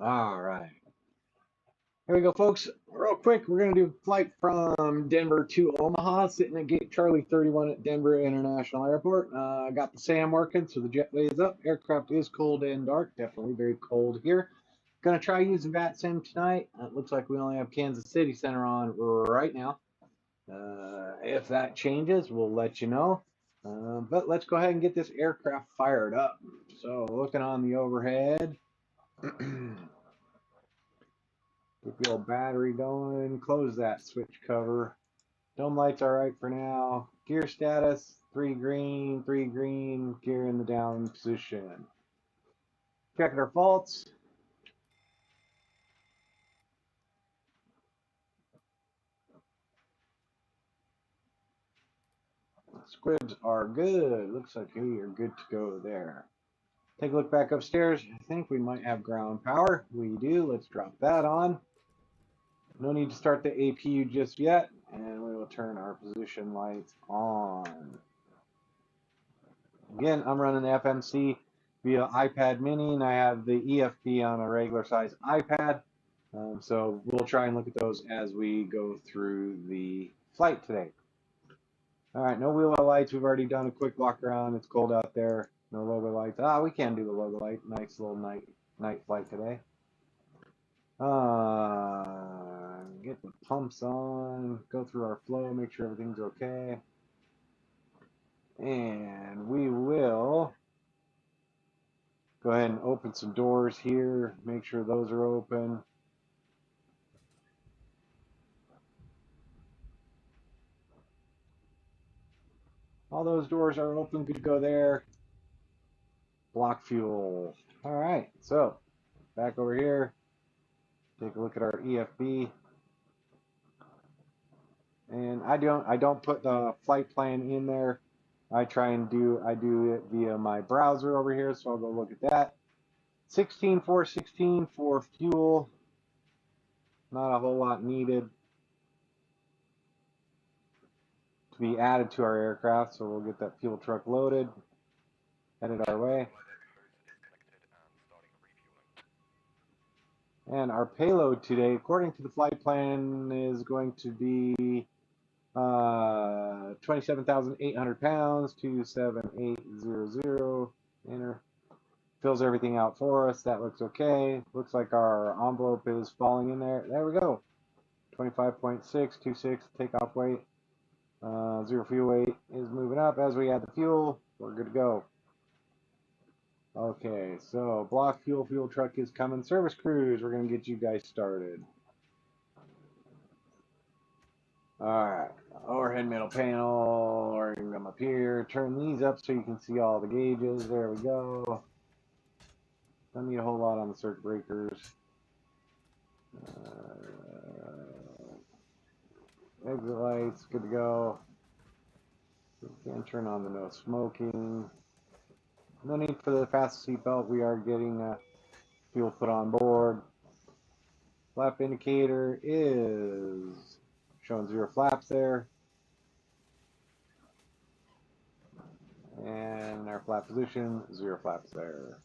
All right. Here we go, folks. Real quick, we're going to do a flight from Denver to Omaha, sitting at gate Charlie 31 at Denver International Airport. Got the SAM working, so the jetway is up. Aircraft is cold and dark, definitely very cold here. Going to try using VATSIM tonight. It looks like we only have Kansas City Center on right now. If that changes, we'll let you know. But let's go ahead and get this aircraft fired up. So looking on the overhead. Get the old battery going. Close that switch cover. Dome lights all right for now. Gear status, 3 green, 3 green. Gear in the down position. Checking our faults. Squibs are good. Looks like we are good to go there. Take a look back upstairs. I think we might have ground power. We do. Let's drop that on. No need to start the APU just yet. And we will turn our position lights on. Again, I'm running the FMC via iPad mini, and I have the EFP on a regular size iPad. So we'll try and look at those as we go through the flight today. All right, no wheel lights. We've already done a quick walk around. It's cold out there. No logo lights. We can do the logo light. Nice little night flight today. Get the pumps on. Go through our flow. Make sure everything's okay. And we will go ahead and open some doors here. Make sure those are open. All those doors are open. Good to go there. Block fuel. All right. So back over here. Take a look at our EFB. And I don't put the flight plan in there. I do it via my browser over here. So I'll go look at that. 16,416 for fuel. Not a whole lot needed to be added to our aircraft, so we'll get that fuel truck loaded, headed our way. And our payload today, according to the flight plan, is going to be 27,800 pounds, 27800. Enter. Fills everything out for us. That looks okay. Looks like our envelope is falling in there. There we go. 25.626 takeoff weight. Zero fuel weight is moving up as we add the fuel. We're good to go. Okay, so block fuel truck is coming. Service crews, we're going to get you guys started. Alright, overhead middle panel, or you can come up here, turn these up so you can see all the gauges. There we go. Don't need a whole lot on the circuit breakers. Exit lights, good to go. We can turn on the no smoking. No need for the fast seatbelt. We are getting fuel put on board. Flap indicator is showing 0 flaps there. And our flap position, 0 flaps there.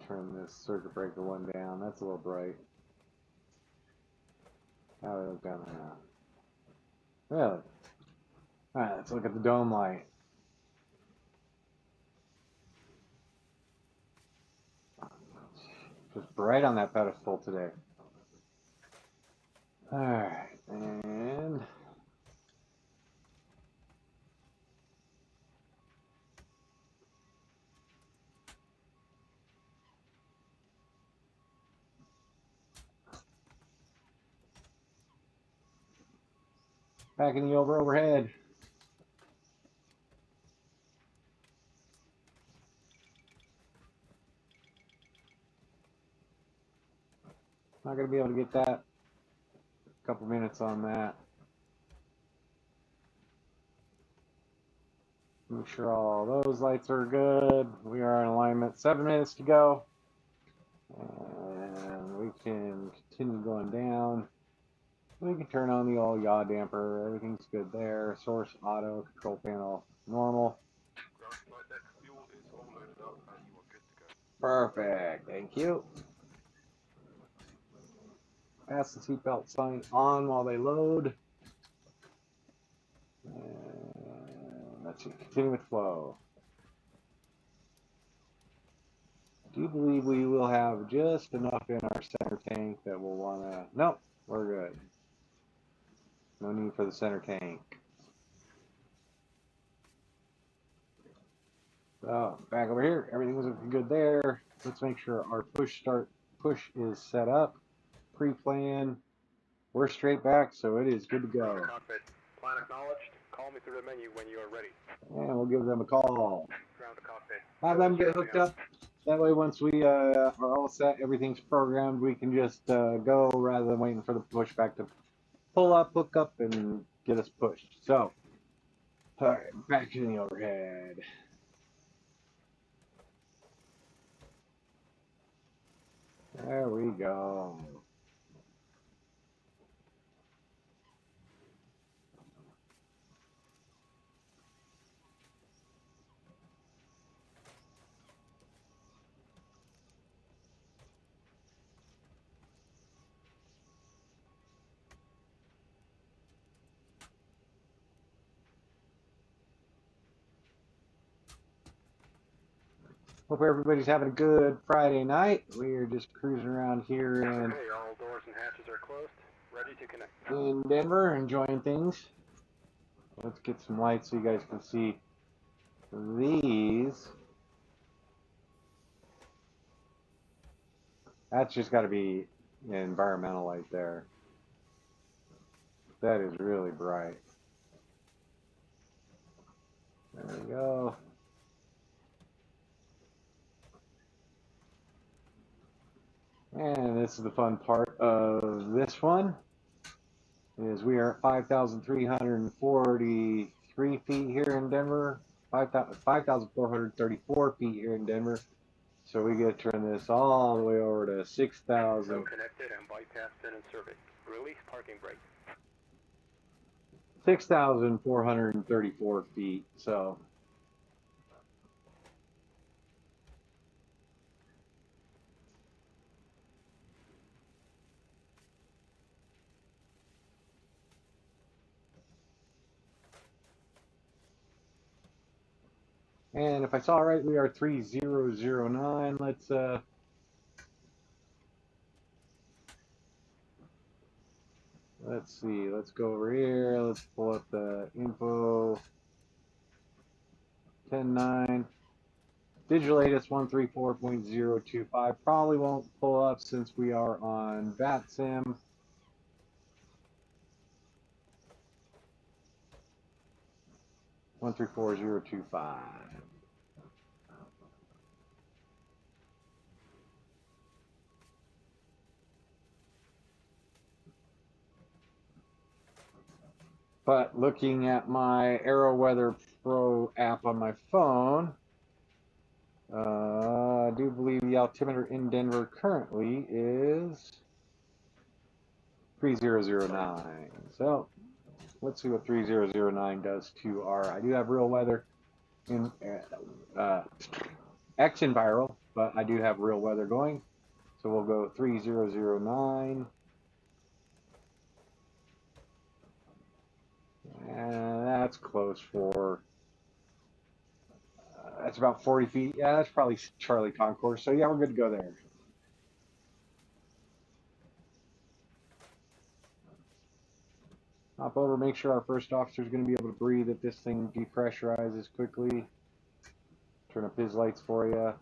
Turn this circuit breaker one down. That's a little bright. How do we look down there now? Really? Alright, let's look at the dome light. Just bright on that pedestal today. Alright, and back in the overhead. Not going to be able to get that. A couple minutes on that. Make sure all those lights are good. We are in alignment. 7 minutes to go. And we can continue going down. We can turn on the all yaw damper. Everything's good there. Source, auto, control panel, normal. Perfect. Thank you. Fasten seatbelt sign on while they load. And let's see. Continue with flow. Do you believe we will have just enough in our center tank that we'll want to... Nope, we're good. No need for the center tank. So, back over here. Everything was looking good there. Let's make sure our push is set up. Pre-plan. We're straight back, so it is good to go. Plan acknowledged. Call me through the menu when you are ready. And we'll give them a call. Ground to cockpit. Have them get hooked up. That way, once we are all set, everything's programmed, we can just go rather than waiting for the pushback to pull up, hook up, and get us pushed. So, all right, back to the overhead. There we go. Hope everybody's having a good Friday night. We are just cruising around here and all doors and hatches are closed. Ready to connect. In Denver, enjoying things. Let's get some lights so you guys can see these. That's just got to be an environmental light there. That is really bright. There we go. And this is the fun part of this one, is we are at 5,343 feet here in Denver, 5,434 feet here in Denver. So we get to turn this all the way over to 6,000. Connected and bypass in and service. Release parking brake. 6,434 feet. So and if I saw right, we are 3009. Let's see. Let's go over here. Let's pull up the info. 10.9. Digital ATIS 134.025. Probably won't pull up since we are on VATSIM. One 134.025. But looking at my AeroWeather Pro app on my phone, I do believe the altimeter in Denver currently is 3009. So let's see what 3009 does to our. I do have real weather in X Enviro, but I do have real weather going. So we'll go 3009. And that's close for. That's about 40 feet. Yeah, that's probably Charlie Concourse. So yeah, we're good to go there. Hop over, make sure our first officer is going to be able to breathe if this thing depressurizes quickly. Turn up his lights for you.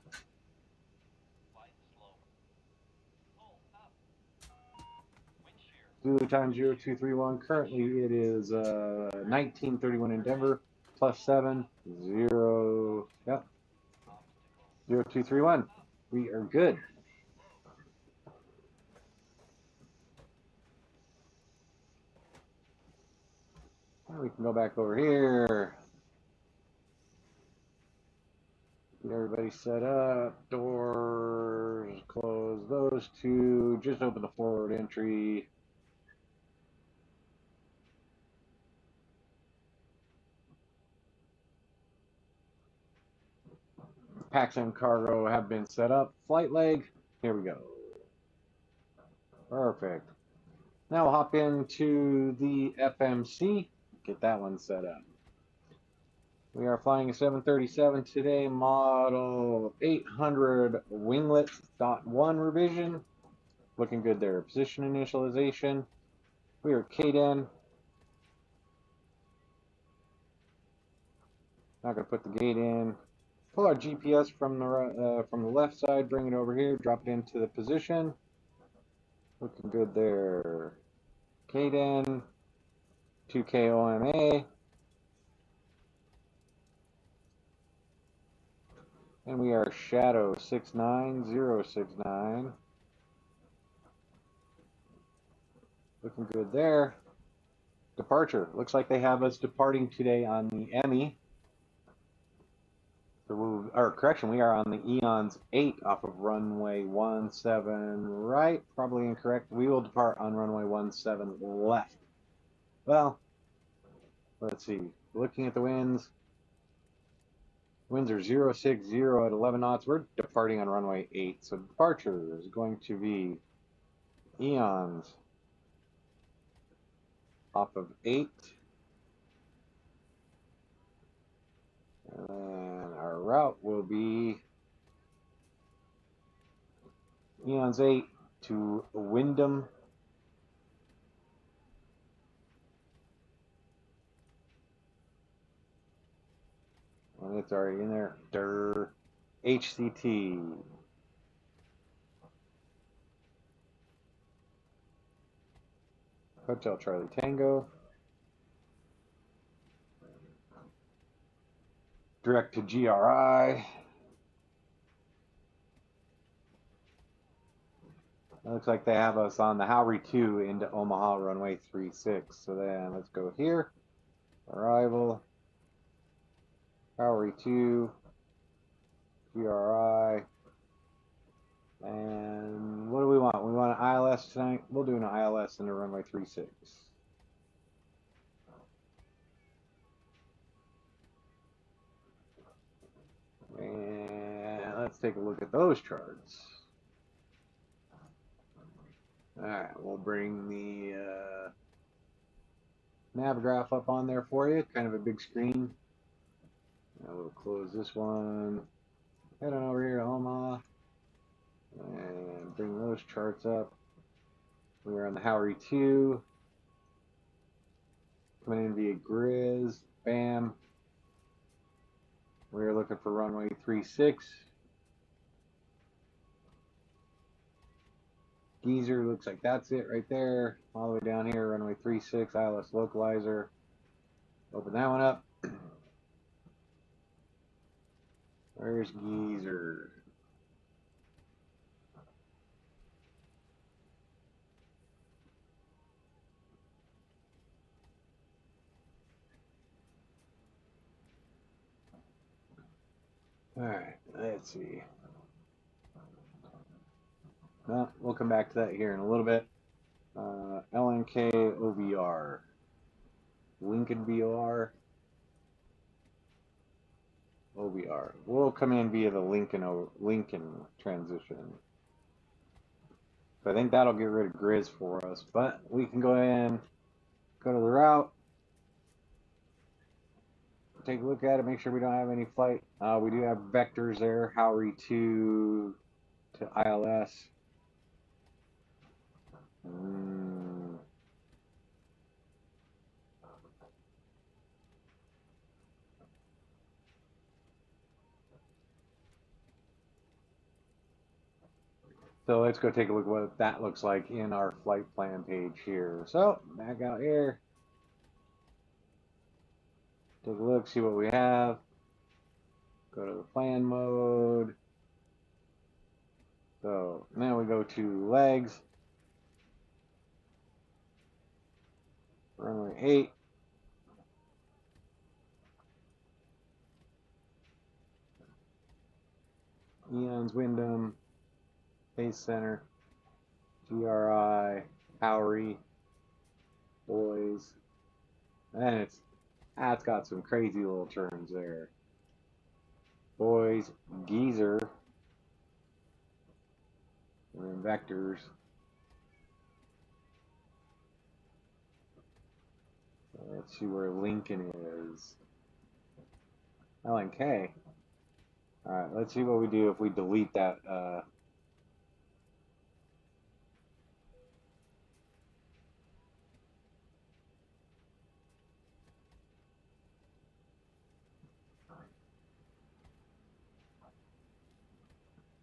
Zulu time 0231. Currently it is 1931 in Denver. +7 0. Yep. 0231. We are good. Now we can go back over here. Get everybody set up. Doors, close those two. Just open the forward entry. Packs and cargo have been set up. Flight leg. Here we go. Perfect. Now we'll hop into the FMC. Get that one set up. We are flying a 737 today, model 800 winglet.1 revision. Looking good there. Position initialization. We are KDEN. Not going to put the gate in. Pull our GPS from the left side, bring it over here, drop it into the position. Looking good there. KDEN, 2K OMA. And we are Shadow 69069. Looking good there. Departure. Looks like they have us departing today on the Emmy. So we are on the Eons 8 off of runway 17 right. Probably incorrect. We will depart on runway 17 left. Well, let's see. Looking at the winds. Winds are 060 at 11 knots. We're departing on runway 8. So departure is going to be Eons off of 8. And then our route will be Eons 8 to Wyndham. And it's already in there. HCT. Hotel Charlie Tango. Direct to GRI. It looks like they have us on the Howry 2 into Omaha runway 36. So then let's go here. Arrival. Howry 2. GRI. And what do we want? We want an ILS tonight? We'll do an ILS into runway 36. And let's take a look at those charts. Alright, we'll bring the nav graph up on there for you. Kind of a big screen. Now we'll close this one. Head on over here to Omaha. And bring those charts up. We were on the Howry 2. Coming in via Grizz. Bam. We are looking for runway 36. Geezer, looks like that's it right there. All the way down here, runway 36, ILS localizer. Open that one up. Where's Geezer? Alright, let's see. Well, we'll come back to that here in a little bit. LNK OVR. Lincoln BOR. OVR. We'll come in via the Lincoln transition. So I think that'll get rid of Grizz for us. But we can go ahead and go to the route. Take a look at it, make sure we don't have any flight. We do have vectors there, Howry 2 to ILS. So let's go take a look at what that looks like in our flight plan page here. So back out here. Take a look, see what we have. Go to the plan mode. So now we go to legs. Runway 8. Eons, Wyndham, Pace Center, GRI, Howery, Boys. And it's got some crazy little turns there. Boys, Geezer, and then vectors. Let's see where Lincoln is. LNK. Alright, let's see what we do if we delete that.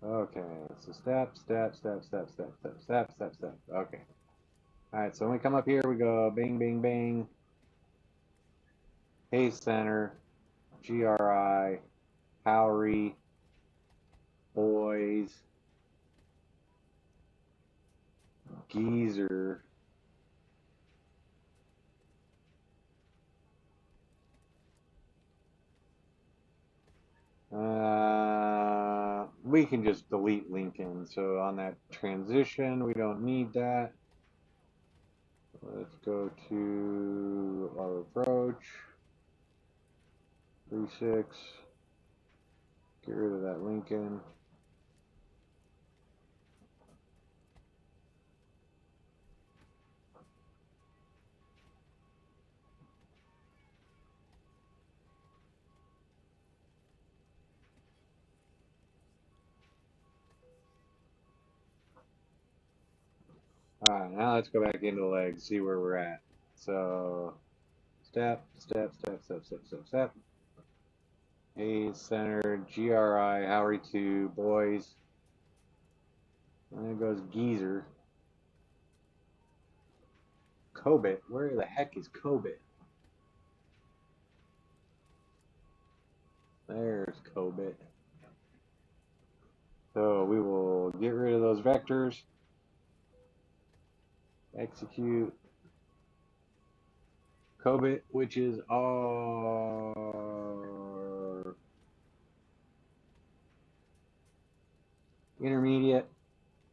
Okay, so step. Okay. Alright, so when we come up here, we go bing, bing, bing. Pace Center, GRI, Howery, Boys, Geezer. We can just delete Lincoln. So on that transition, we don't need that. Let's go to our approach. 3-6. Get rid of that Lincoln. Alright, now let's go back into legs, see where we're at. So, step. A center, GRI, Howery 2, Boys. And then goes Geezer. Cobit. Where the heck is Cobit? There's Cobit. So we will get rid of those vectors. Execute. Cobit, which is our intermediate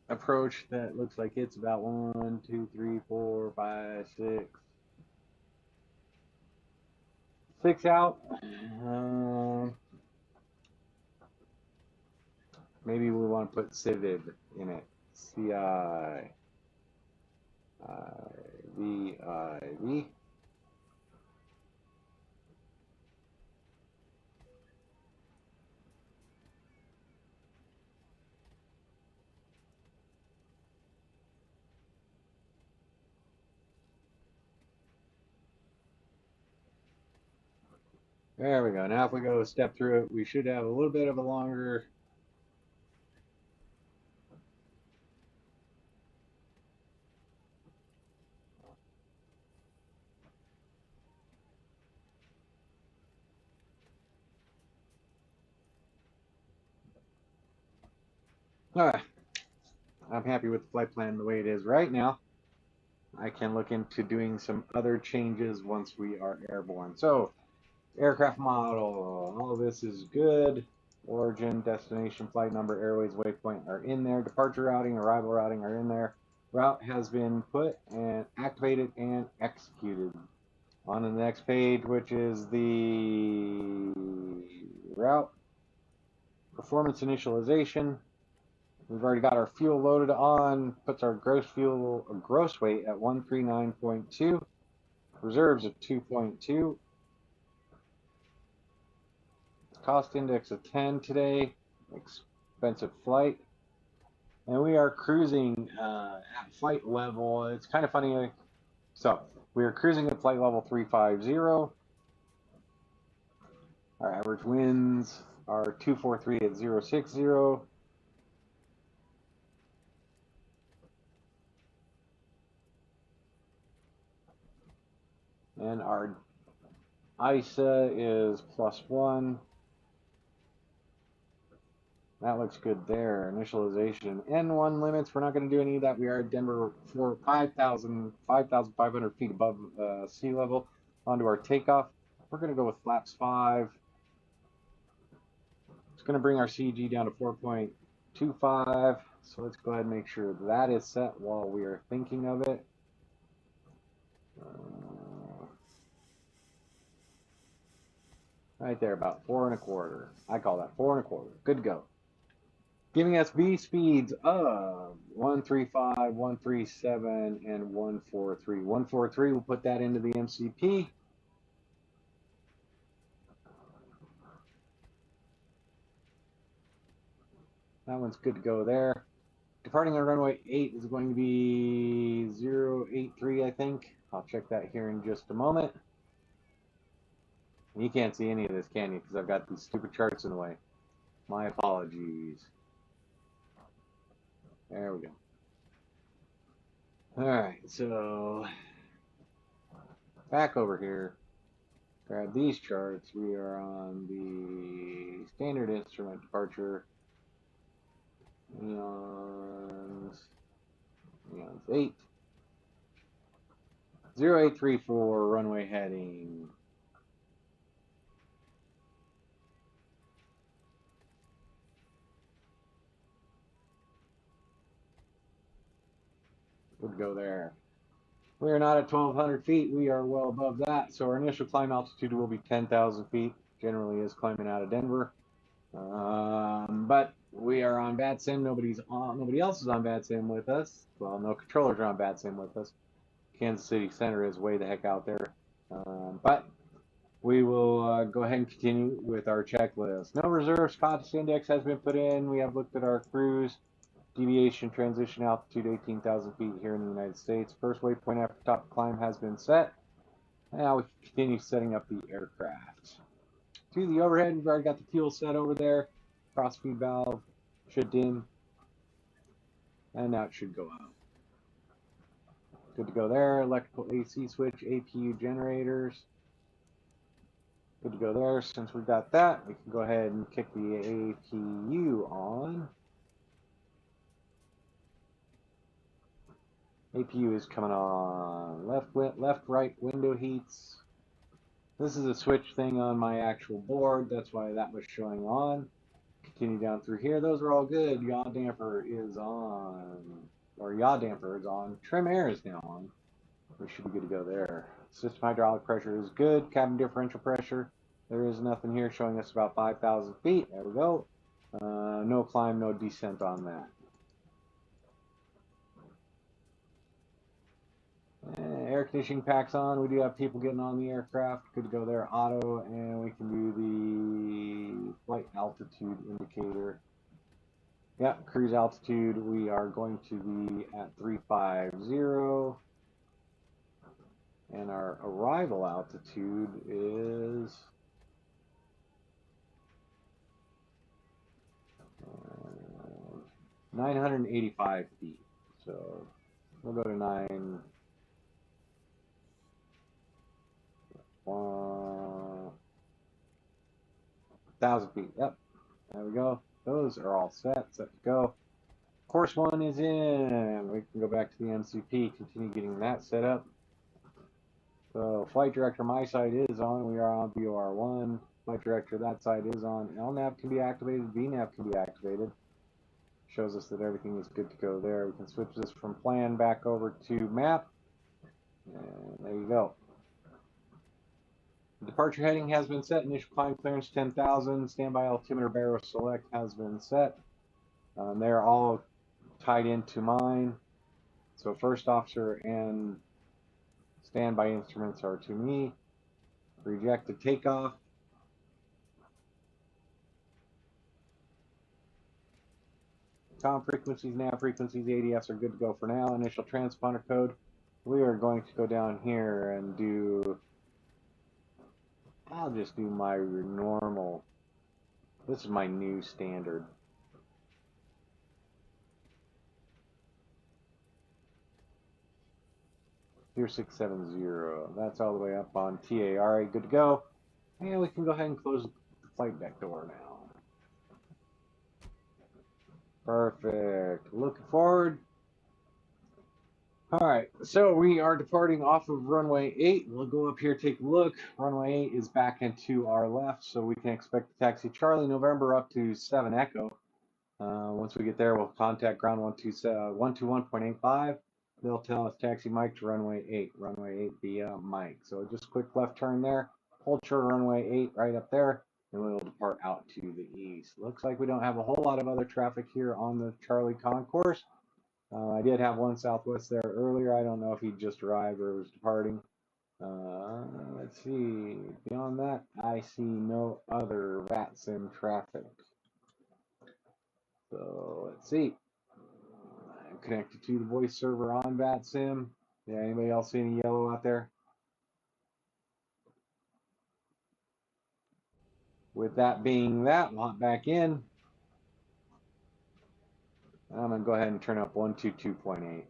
approach that looks like it's about 1, 2, 3, 4, 5, 6. 6 out. Maybe we want to put Civiv in it. CIVIV. There we go. Now if we go step through it, we should have a little bit of a longer Alright. I'm happy with the flight plan the way it is right now. I can look into doing some other changes once we are airborne. So, aircraft model, all of this is good. Origin, destination, flight number, airways, waypoint are in there. Departure routing, arrival routing are in there. Route has been put and activated and executed. On to the next page, which is the route performance initialization. We've already got our fuel loaded on, puts our gross weight at 139.2, reserves at 2.2, cost index of 10 today, expensive flight, and we are cruising at flight level. It's kind of funny. So we are cruising at flight level 350. Our average winds are 243 at 060. And our ISA is +1. That looks good there. Initialization. N1 limits. We're not going to do any of that. We are at Denver for 5,500 feet above sea level. Onto our takeoff. We're going to go with flaps 5. It's going to bring our CG down to 4.25. So let's go ahead and make sure that is set while we are thinking of it. Right there, about 4.25. I call that 4.25. Good to go. Giving us V speeds of 135, 137, and 143. 143, we'll put that into the MCP. That one's good to go there. Departing on runway 8 is going to be 083, I think. I'll check that here in just a moment. You can't see any of this, can you? Because I've got these stupid charts in the way. My apologies. There we go. Alright, so back over here. Grab these charts. We are on the standard instrument departure. Eons 8. 0834 runway heading. Would go there. We are not at 1,200 feet. We are well above that. So our initial climb altitude will be 10,000 feet. Generally is climbing out of Denver. But we are on VATSIM. Nobody else is on VATSIM with us. Well, no controllers are on VATSIM with us. Kansas City Center is way the heck out there. But we will go ahead and continue with our checklist. No reserve Scottish index has been put in. We have looked at our cruise. Deviation, transition altitude 18,000 feet here in the United States. First waypoint after top climb has been set. Now we continue setting up the aircraft. To the overhead, we've already got the fuel set over there. Cross feed valve should dim. And now it should go out. Good to go there. Electrical AC switch, APU generators. Good to go there. Since we've got that, we can go ahead and kick the APU on. APU is coming on. Left, right window heats. This is a switch thing on my actual board. That's why that was showing on. Continue down through here. Those are all good. Yaw damper is on. Or yaw damper is on. Trim air is now on. We should be good to go there. System hydraulic pressure is good. Cabin differential pressure. There is nothing here showing us about 5,000 feet. There we go. No climb, no descent on that. Air conditioning packs on. We do have people getting on the aircraft. Good to go there. Auto, and we can do the flight altitude indicator. Yep, cruise altitude. We are going to be at 350. And our arrival altitude is 985 feet. So we'll go to 1,000 feet. Yep. There we go. Those are all set to go. Course 1 is in. We can go back to the MCP, continue getting that set up. So flight director, my side is on. We are on VOR1. Flight director, that side is on. LNAV can be activated. VNAV can be activated. Shows us that everything is good to go there. We can switch this from plan back over to map. And there you go. Departure heading has been set. Initial climb clearance 10,000. Standby altimeter baro select has been set. They're all tied into mine. So first officer and standby instruments are to me. Rejected takeoff. Com frequencies, nav frequencies, ADS are good to go for now. Initial transponder code. We are going to go down here and do... I'll just do my normal. This is my new standard. Here 670. That's all the way up on TA. All right, good to go. And we can go ahead and close the flight deck door now. Perfect. Looking forward. All right. right, so we are departing off of runway 8. We'll go up here, take a look. Runway 8 is back into our left, so we can expect to taxi Charlie November up to 7 Echo. Once we get there, we'll contact ground 121.85. They'll tell us taxi Mike to runway 8. Runway 8 via Mike. So just a quick left turn there. Hold short of runway 8 right up there, and we'll depart out to the east. Looks like we don't have a whole lot of other traffic here on the Charlie concourse. I did have one Southwest there earlier. I don't know if he just arrived or was departing. Let's see. Beyond that, I see no other VATSIM traffic. So let's see. I'm connected to the voice server on VATSIM. Yeah, anybody else see any yellow out there? With that being that, we'll hop back in. I'm going to go ahead and turn up 122.8.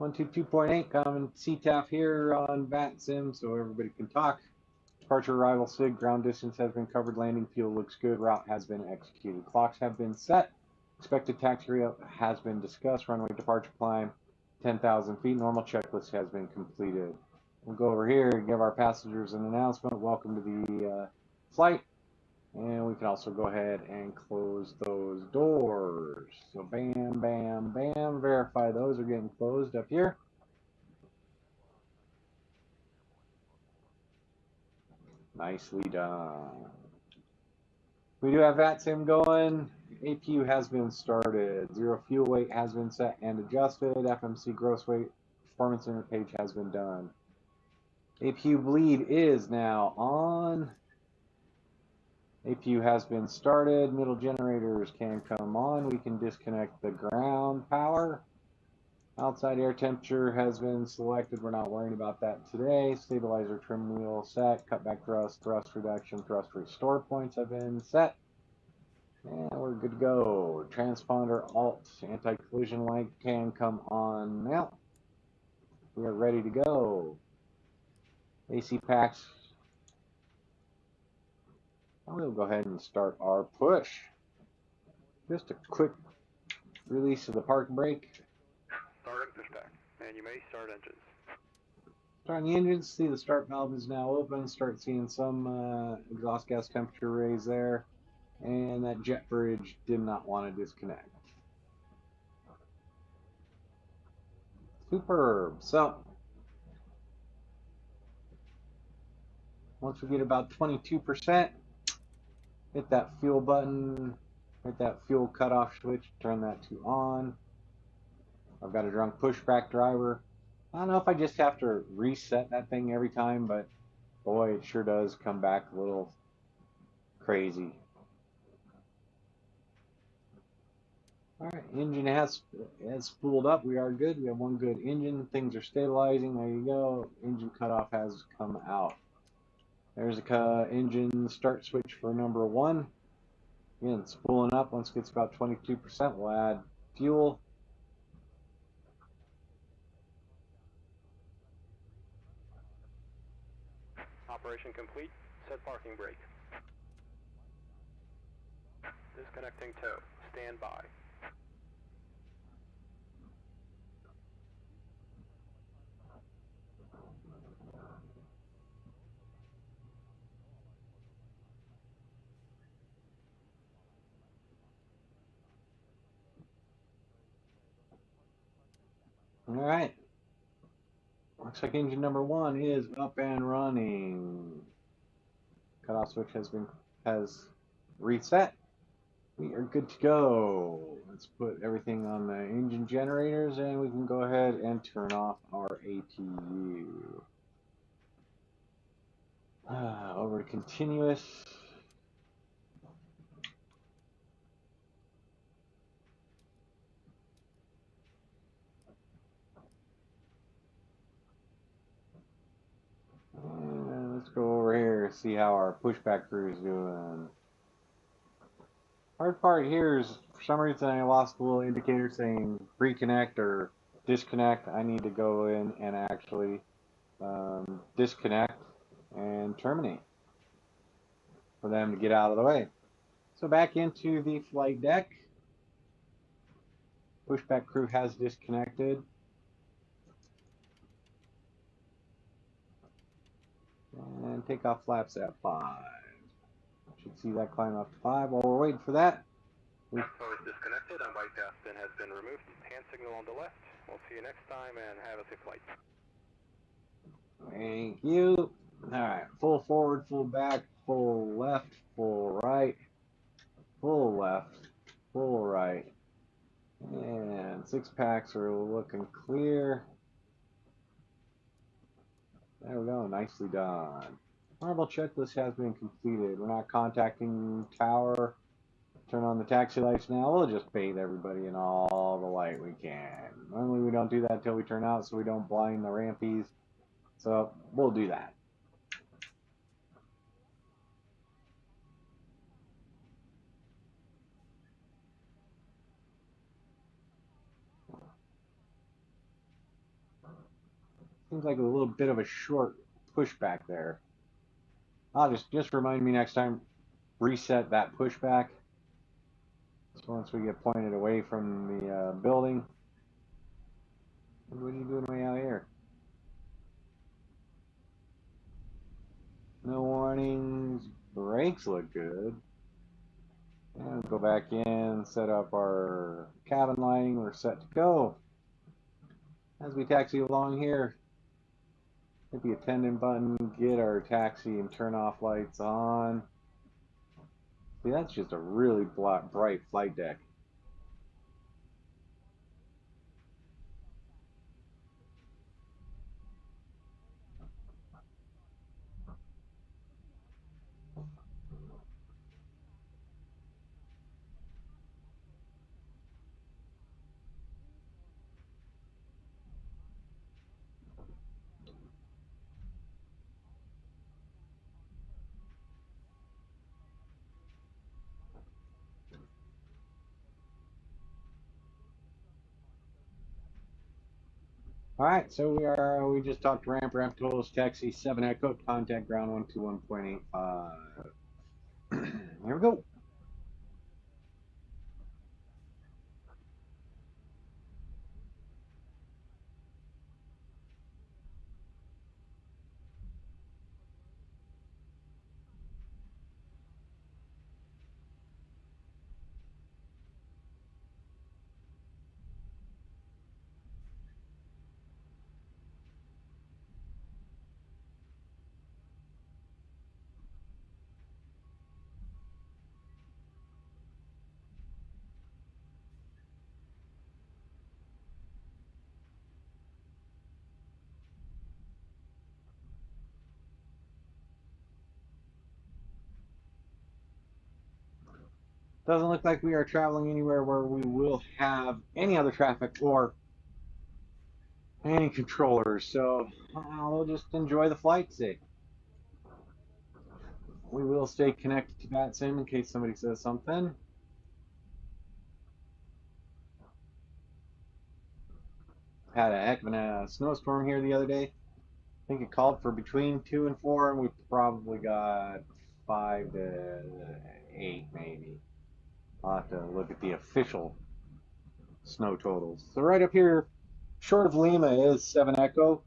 122.8 common CTAF here on VATSIM so everybody can talk. Departure arrival SIG, ground distance has been covered, landing field looks good, route has been executed. Clocks have been set, expected taxi route has been discussed, runway departure climb 10,000 feet, normal checklist has been completed. We'll go over here and give our passengers an announcement, welcome to the flight, and we can also go ahead and close those doors. So bam, bam, bam, verify those are getting closed up here. Nicely done. We do have VATSIM going. APU has been started. Zero fuel weight has been set and adjusted. FMC gross weight performance interpage has been done. APU bleed is now on. APU has been started. Middle generators can come on. We can disconnect the ground power. Outside air temperature has been selected. We're not worrying about that today. Stabilizer trim wheel set. Cutback thrust, thrust reduction, thrust restore points have been set. And we're good to go. Transponder alt anti-collision light can come on now. We are ready to go. AC packs. We'll go ahead and start our push. Just a quick release of the park brake. Start dispatch, and you may start engines. Start the engines. See the start valve is now open. Start seeing some exhaust gas temperature raise there. And that jet bridge did not want to disconnect. Superb. So once we get about 22%, hit that fuel button, hit that fuel cutoff switch, turn that to on. I've got a drunk pushback driver. I don't know if I just have to reset that thing every time, but boy, it sure does come back a little crazy. All right, engine has spooled up. We are good. We have one good engine. Things are stabilizing. There you go. Engine cutoff has come out. There's a engine start switch for number 1. Again, spooling up. Once it gets about 22%, we'll add fuel. Operation complete. Set parking brake. Disconnecting tow. Stand by. All right. Looks like engine number 1 is up and running. Cutoff switch has reset. We are good to go. Let's put everything on the engine generators and we can go ahead and turn off our APU. Over to continuous. And let's go over here and see how our pushback crew is doing. Hard part here is, for some reason, I lost a little indicator saying reconnect or disconnect. I need to go in and actually disconnect and terminate for them to get out of the way. So back into the flight deck. Pushback crew has disconnected. And takeoff flaps at 5. Should see that climb up to 5. While we're waiting for that, Expo is disconnected and white gas bin has been removed. Hand signal on the left. We'll see you next time and have a safe flight. thank you. Alright, full forward, full back, full left, full right, full left, full right. And 6 packs are looking clear. There we go, nicely done. Marble checklist has been completed. We're not contacting tower. Turn on the taxi lights now. We'll just bathe everybody in all the light we can. Normally we don't do that until we turn out so we don't blind the rampies. So we'll do that. Seems like a little bit of a short pushback there. I'll just remind me next time, reset that pushback. So once we get pointed away from the building. What are you doing way out here? No warnings. Brakes look good. And go back in, set up our cabin lighting. We're set to go. As we taxi along here, hit the attendant button, get our taxi and turn off lights on. See, that's just a really bright flight deck. Alright, so we just talked ramp totals, taxi 7 Echo, contact ground 121.85. Here we go. Doesn't look like we are traveling anywhere where we will have any other traffic or any controllers, so we'll just enjoy the flight today. We will stay connected to VATSIM in case somebody says something. Had a heck of a snowstorm here the other day. I think it called for between 2 and 4, and we probably got 5 to 8 maybe. I'll have to look at the official snow totals. So right up here, short of Lima is 7 Echo.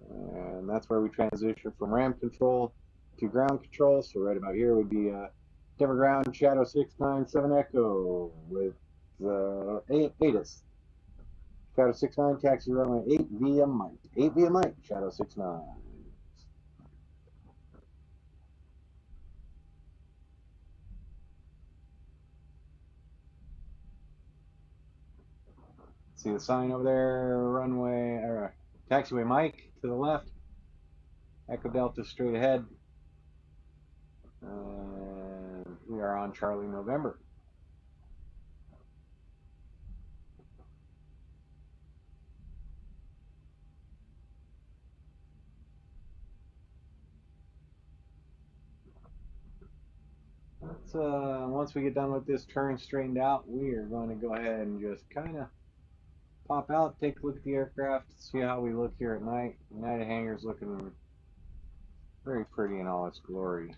And that's where we transition from ramp control to ground control. So right about here would be Denver ground Shadow 697 Echo with ATIS. Shadow 69 taxi runway 8 via Mike. 8 via Mike, Shadow 69. See the sign over there, runway, or taxiway Mike to the left. Echo Delta straight ahead. And we are on Charlie November. Once we get done with this turn straightened out, we are going to go ahead and just kind of pop out, take a look at the aircraft, see how we look here at night. United Hangar's looking very pretty in all its glory.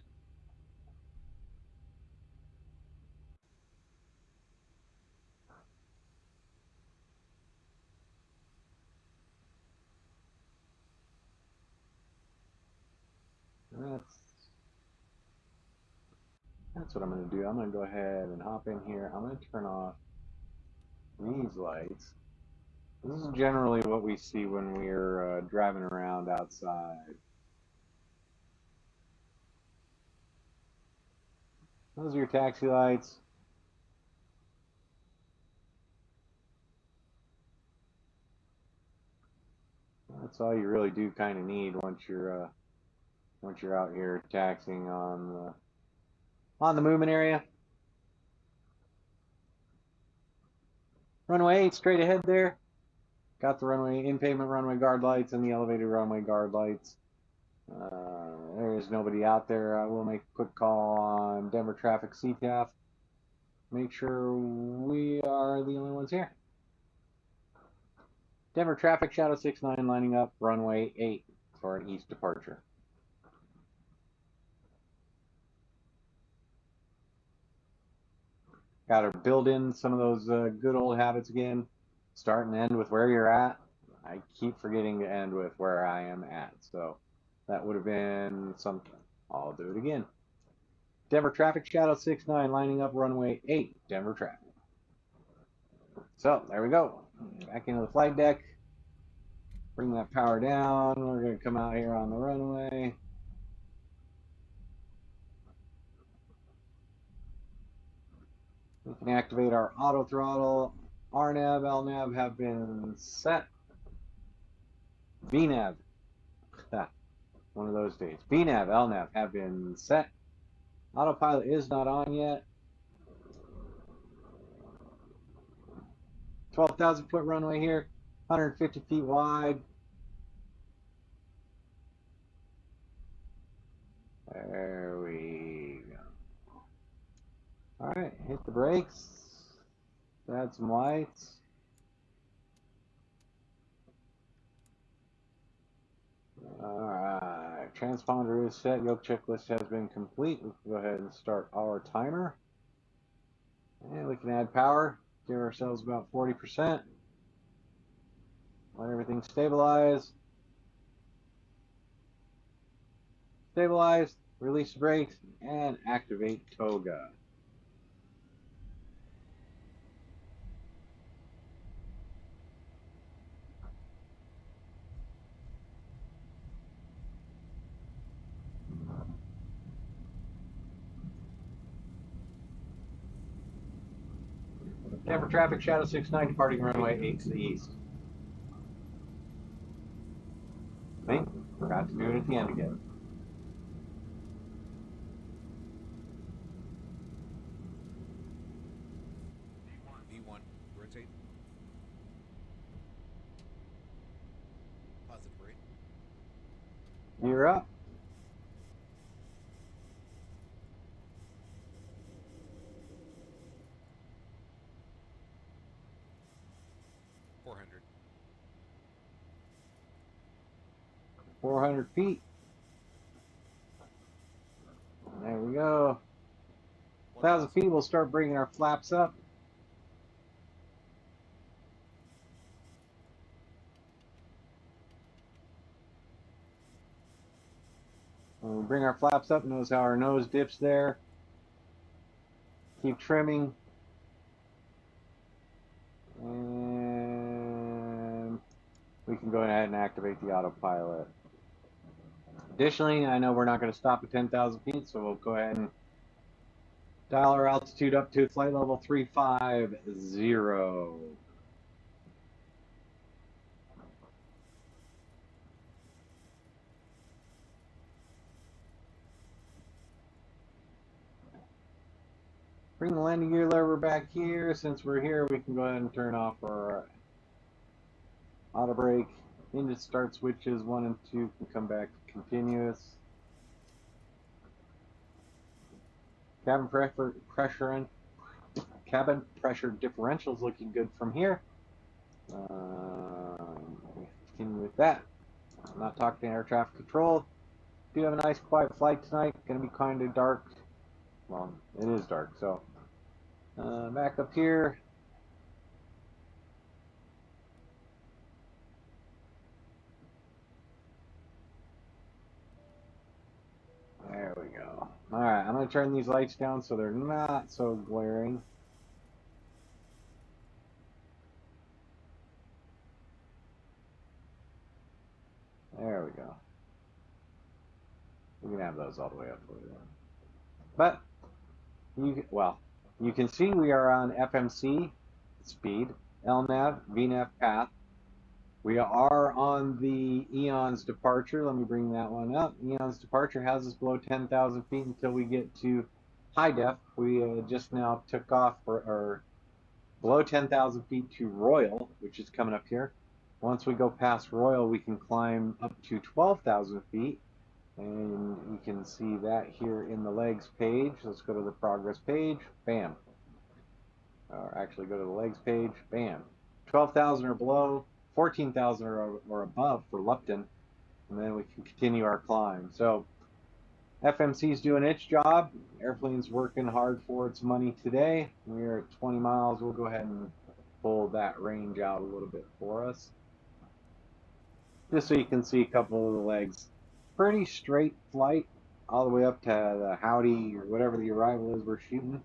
That's what I'm going to do. I'm going to go ahead and hop in here. I'm going to turn off these lights. This is generally what we see when we're driving around outside. Those are your taxi lights. That's all you really do kind of need once you're out here taxiing on the movement area. Runway 8 straight ahead there. Got the runway in-pavement runway guard lights and the elevated runway guard lights. There is nobody out there. I will make a quick call on Denver traffic CTAF. Make sure we are the only ones here. Denver traffic Shadow 69 lining up runway 8 for an east departure. Got to build in some of those good old habits again. Start and end with where you're at. I keep forgetting to end with where I am at. So that would have been something. I'll do it again. Denver traffic Shadow 69 lining up runway 8. Denver traffic. So there we go. Back into the flight deck. Bring that power down. We're going to come out here on the runway. We can activate our auto throttle. RNAV, LNAV have been set. VNAV, one of those days. VNAV, LNAV have been set. Autopilot is not on yet. 12,000 foot runway here, 150 feet wide. There we go. All right, hit the brakes. Add some lights. All right, transponder is set. Yoke checklist has been complete. We can go ahead and start our timer. And we can add power. Give ourselves about 40%. Let everything stabilize. Stabilize, release the brakes, and activate TOGA. Denver traffic Shadow 69 departing runway 8 to the east. See? Forgot to do it at the end again. V1, rotate. Positive rate. You're up. .400. 400 feet. There we go. 1,000 feet, we'll start bringing our flaps up. When we bring our flaps up, notice how our nose dips there. Keep trimming. And we can go ahead and activate the autopilot. Additionally, I know we're not going to stop at 10,000 feet, so we'll go ahead and dial our altitude up to flight level 350. Bring the landing gear lever back here. Since we're here, we can go ahead and turn off our auto brake. Engine start switches 1 and 2 can come back to continuous. Cabin pressure differential is looking good from here. Continue with that. I'm not talking to air traffic control. Do have a nice quiet flight tonight. Going to be kind of dark. Well, it is dark, so back up here. go. All right, I'm going to turn these lights down so they're not so glaring. There we go. We can have those all the way up for you. But, you can see we are on FMC speed, LNAV, VNAV path. We are on the Eon's departure. Let me bring that one up. Eon's departure has us below 10,000 feet until we get to high def. We just now took off or below 10,000 feet to Royal, which is coming up here. Once we go past Royal, we can climb up to 12,000 feet. And you can see that here in the legs page. Let's go to the progress page. Bam. Or actually go to the legs page. Bam. 12,000 or below, 14,000 or above for Lupton. And then we can continue our climb. So FMC's doing its job. Airplane's working hard for its money today. We're at 20 miles. We'll go ahead and pull that range out a little bit for us. Just so you can see a couple of the legs. Pretty straight flight all the way up to the Howdy or whatever the arrival is we're shooting.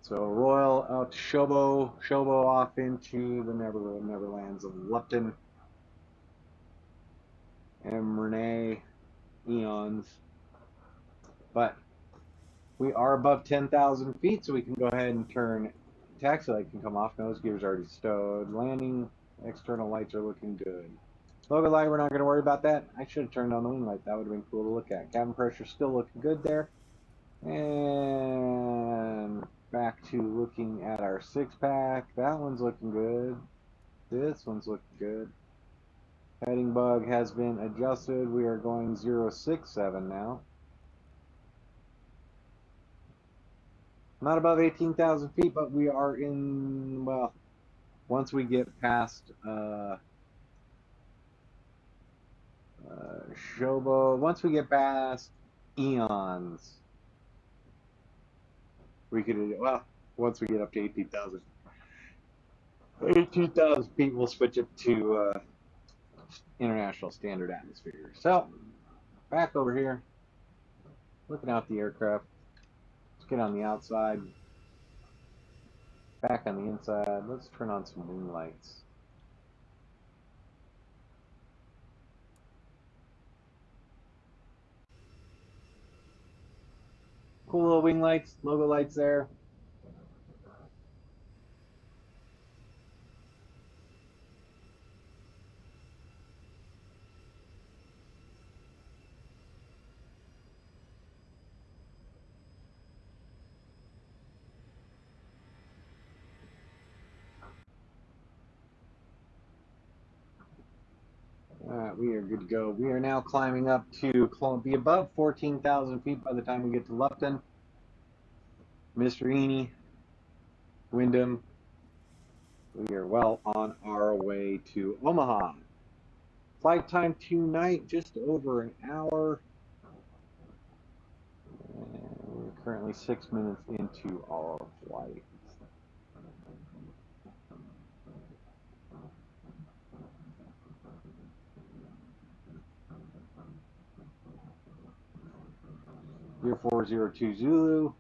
So Royal out to Shobo off into the Neverlands of Lupton, and Renee, Eons. But we are above 10,000 feet, so we can go ahead and turn taxi light can come off. Nose gear's already stowed. Landing, external lights are looking good. Logo light, we're not going to worry about that. I should have turned on the wing light. That would have been cool to look at. Cabin pressure still looking good there. And back to looking at our six-pack. That one's looking good. This one's looking good. Heading bug has been adjusted. We are going 067 now. Not above 18,000 feet, but we are in, well, once we get past Shobo, once we get past Eons, we could, well, once we get up to 18,000. 18,000 feet, we'll switch it to international standard atmosphere. So, back over here, looking out the aircraft. Let's get on the outside. Back on the inside. Let's turn on some wing lights. Cool little wing lights, logo lights there. Alright, we are good to go. We are now climbing up to be above 14,000 feet by the time we get to Lupton. Mr. Eni, Wyndham, we are well on our way to Omaha. Flight time tonight, just over an hour. And we're currently 6 minutes into our flight. Year 402 Zulu.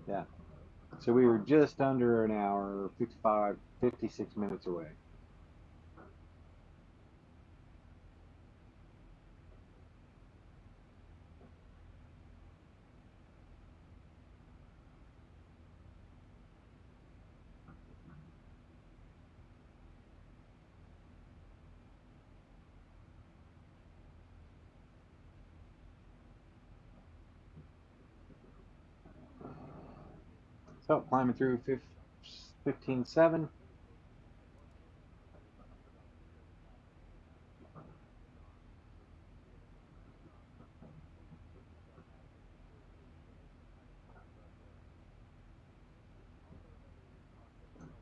Yeah. So we were just under an hour, 56 minutes away. So climbing through 15.7.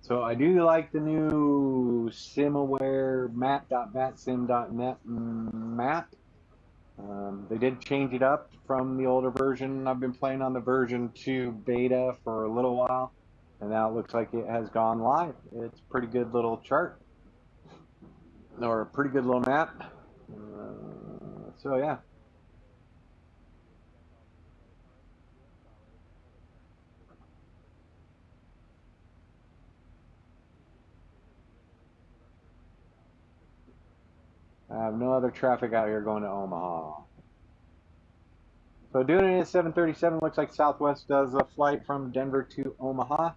So I do like the new SimAware map.vatsim.net map. They did change it up from the older version. I've been playing on the version 2 beta for a little while, and now it looks like it has gone live. It's a pretty good little chart, or a pretty good little map. So yeah, I have no other traffic out here going to Omaha. So doing it at 737, looks like Southwest does a flight from Denver to Omaha.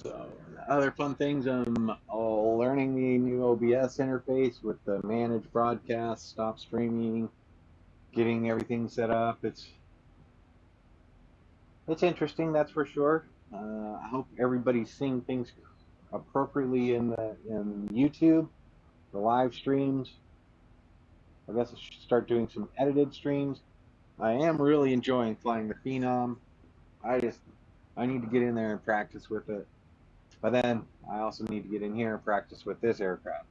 So other fun things, I'm learning the new OBS interface with the managed broadcast, stop streaming, getting everything set up. It's interesting, that's for sure. I hope everybody's seeing things appropriately in YouTube, the live streams. I guess I should start doing some edited streams. I am really enjoying flying the Phenom. I need to get in there and practice with it. But then I also need to get in here and practice with this aircraft.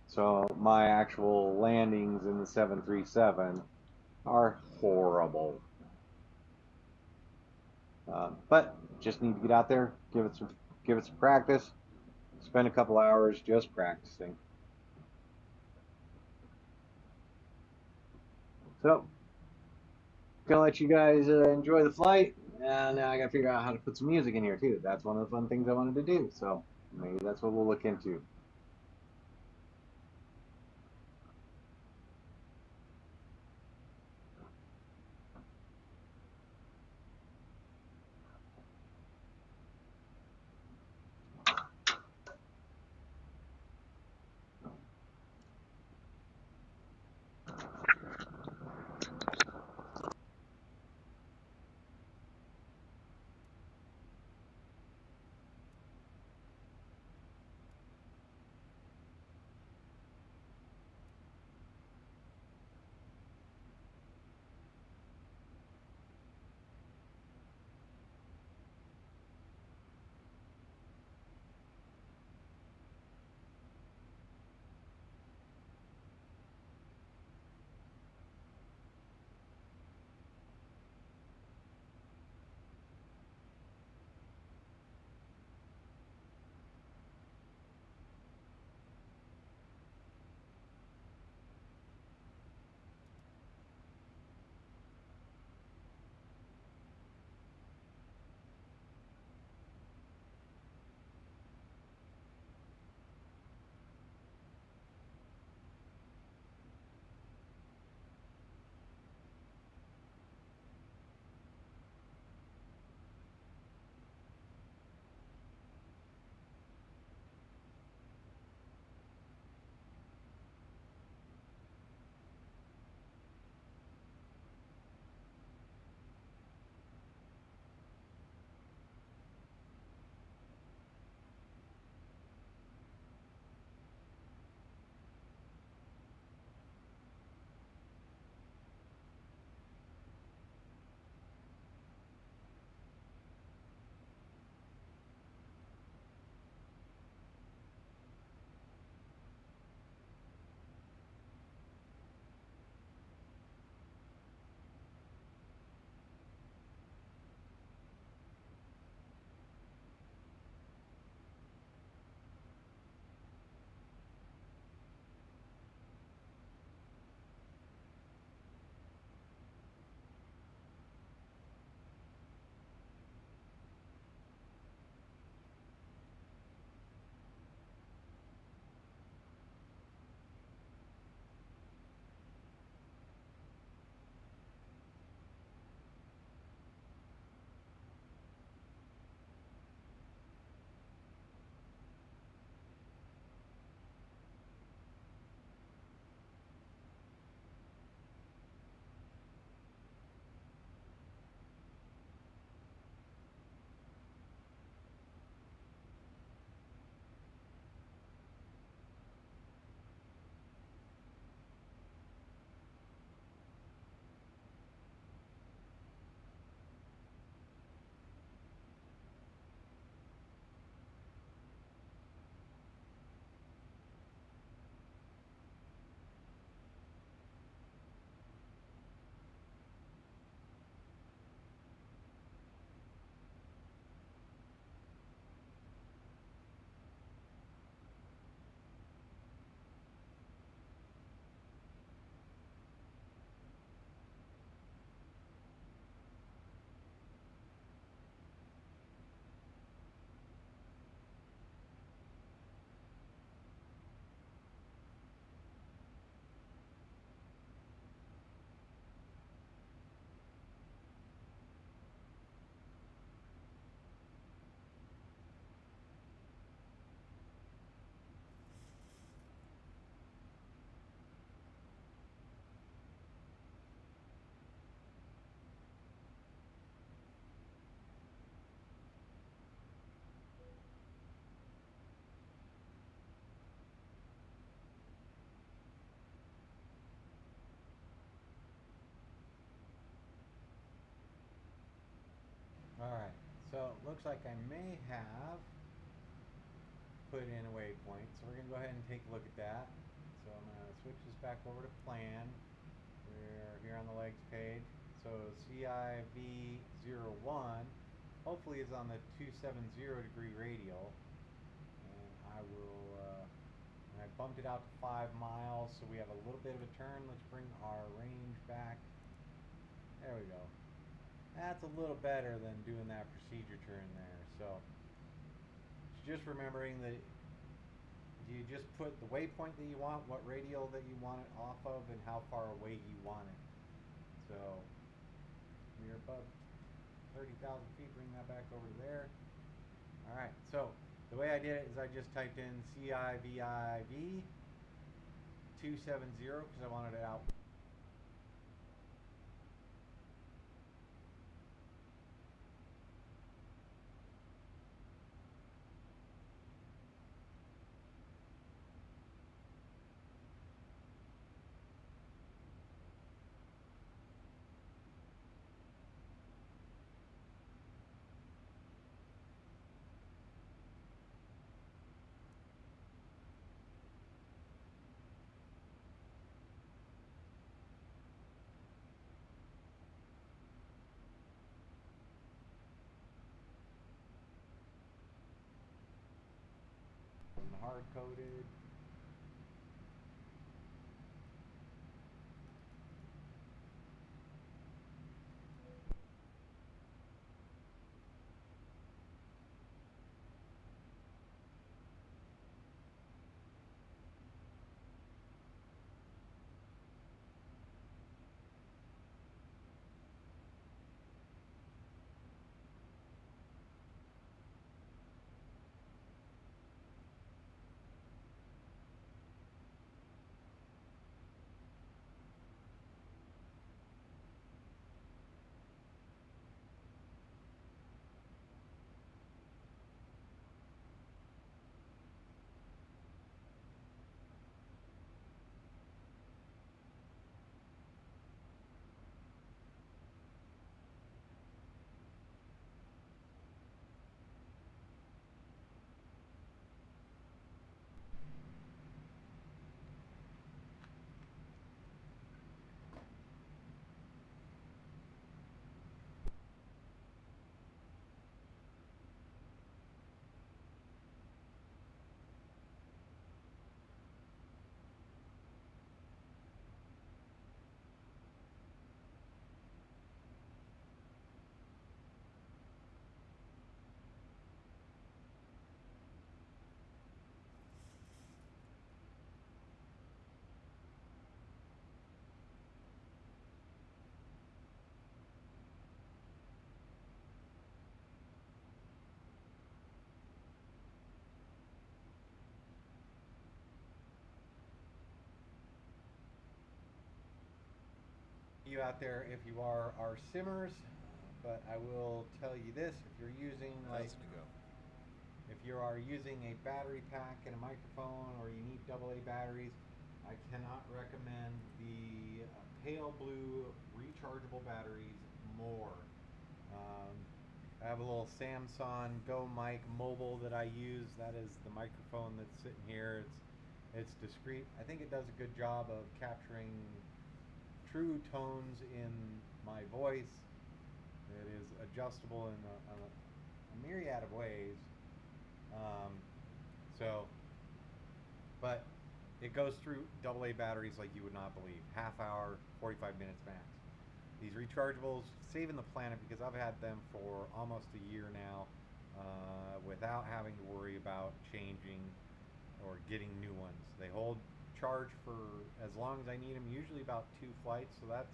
So my actual landings in the 737 are horrible. But just need to get out there, give it some practice, spend a couple hours just practicing. So, gonna let you guys enjoy the flight, and now I gotta figure out how to put some music in here too. That's one of the fun things I wanted to do. So maybe that's what we'll look into. Alright, so it looks like I may have put in a waypoint, so we're going to go ahead and take a look at that. So I'm going to switch this back over to plan. We're here on the legs page. So CIV01 hopefully is on the 270 degree radial. And I will, and I bumped it out to 5 miles, so we have a little bit of a turn. Let's bring our range back. There we go. That's a little better than doing that procedure turn there. So just remembering that you just put the waypoint that you want, what radial that you want it off of, and how far away you want it. So we're above 30,000 feet, bring that back over to there. Alright, so the way I did it is I just typed in CIVIV 270 because I wanted it out. Hard coded. You out there if you are our simmers, but I will tell you this: if you're using like, to go. if you are using a battery pack and a microphone, or you need AA batteries, I cannot recommend the pale blue rechargeable batteries more. I have a little Samsung Go Mic Mobile that I use. That is the microphone that's sitting here. It's discreet. I think it does a good job of capturing true tones in my voice. It is adjustable in a myriad of ways. So, but it goes through AA batteries like you would not believe. Half hour, 45 minutes max. These rechargeables, saving the planet, because I've had them for almost a year now without having to worry about changing or getting new ones. They hold charge for as long as I need them, usually about 2 flights. So that's,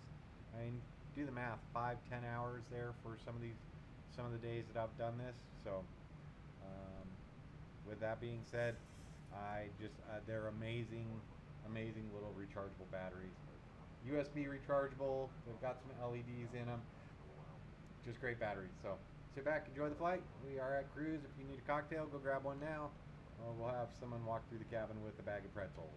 I mean, do the math, 5-10 hours there for some of the days that I've done this. So with that being said, I just they're amazing little rechargeable batteries. USB rechargeable. They've got some LEDs in them. Just great batteries. So sit back, enjoy the flight. We are at cruise. If you need a cocktail, go grab one now. Or we'll have someone walk through the cabin with a bag of pretzels.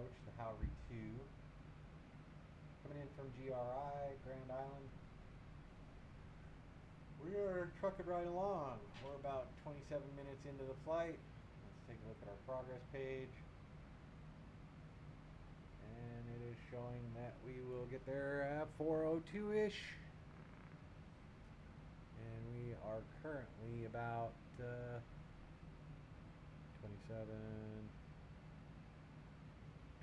approach the Howry 2. Coming in from GRI, Grand Island. We are trucking right along. We're about 27 minutes into the flight. Let's take a look at our progress page. And it is showing that we will get there at 4:02-ish. And we are currently about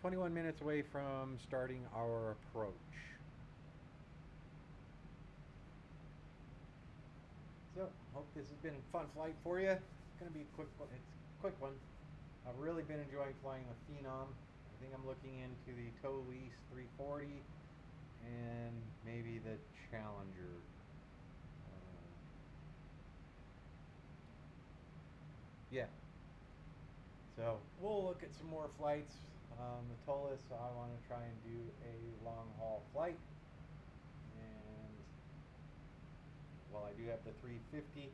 21 minutes away from starting our approach. So, hope this has been a fun flight for you. It's going to be a quick one. It's a quick one. I've really been enjoying flying the Phenom. I think I'm looking into the tow lease 340 and maybe the Challenger. Yeah. So we'll look at some more flights. The tow list, so I want to try and do a long haul flight. And while I do have the 350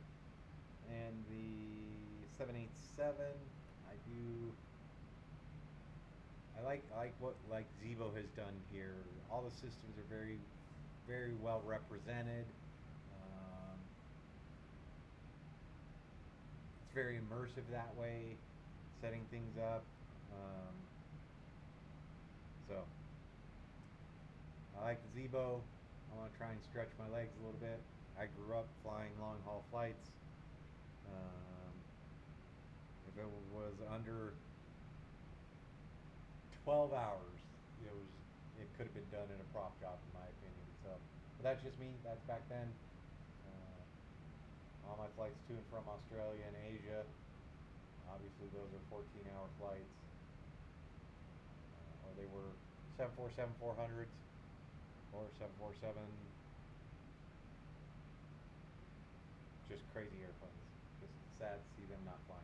and the 787, I like what Zibo has done here. All the systems are very, very well represented. It's very immersive that way, setting things up. So I like the Zibo. I want to try and stretch my legs a little bit. I grew up flying long haul flights. If it was under 12 hours, it could have been done in a prop job, in my opinion. So, but that's just me. That's back then. All my flights to and from Australia and Asia, obviously those are 14-hour flights. Or they were 747-400s or 747, just crazy airplanes. Just sad to see them not flying.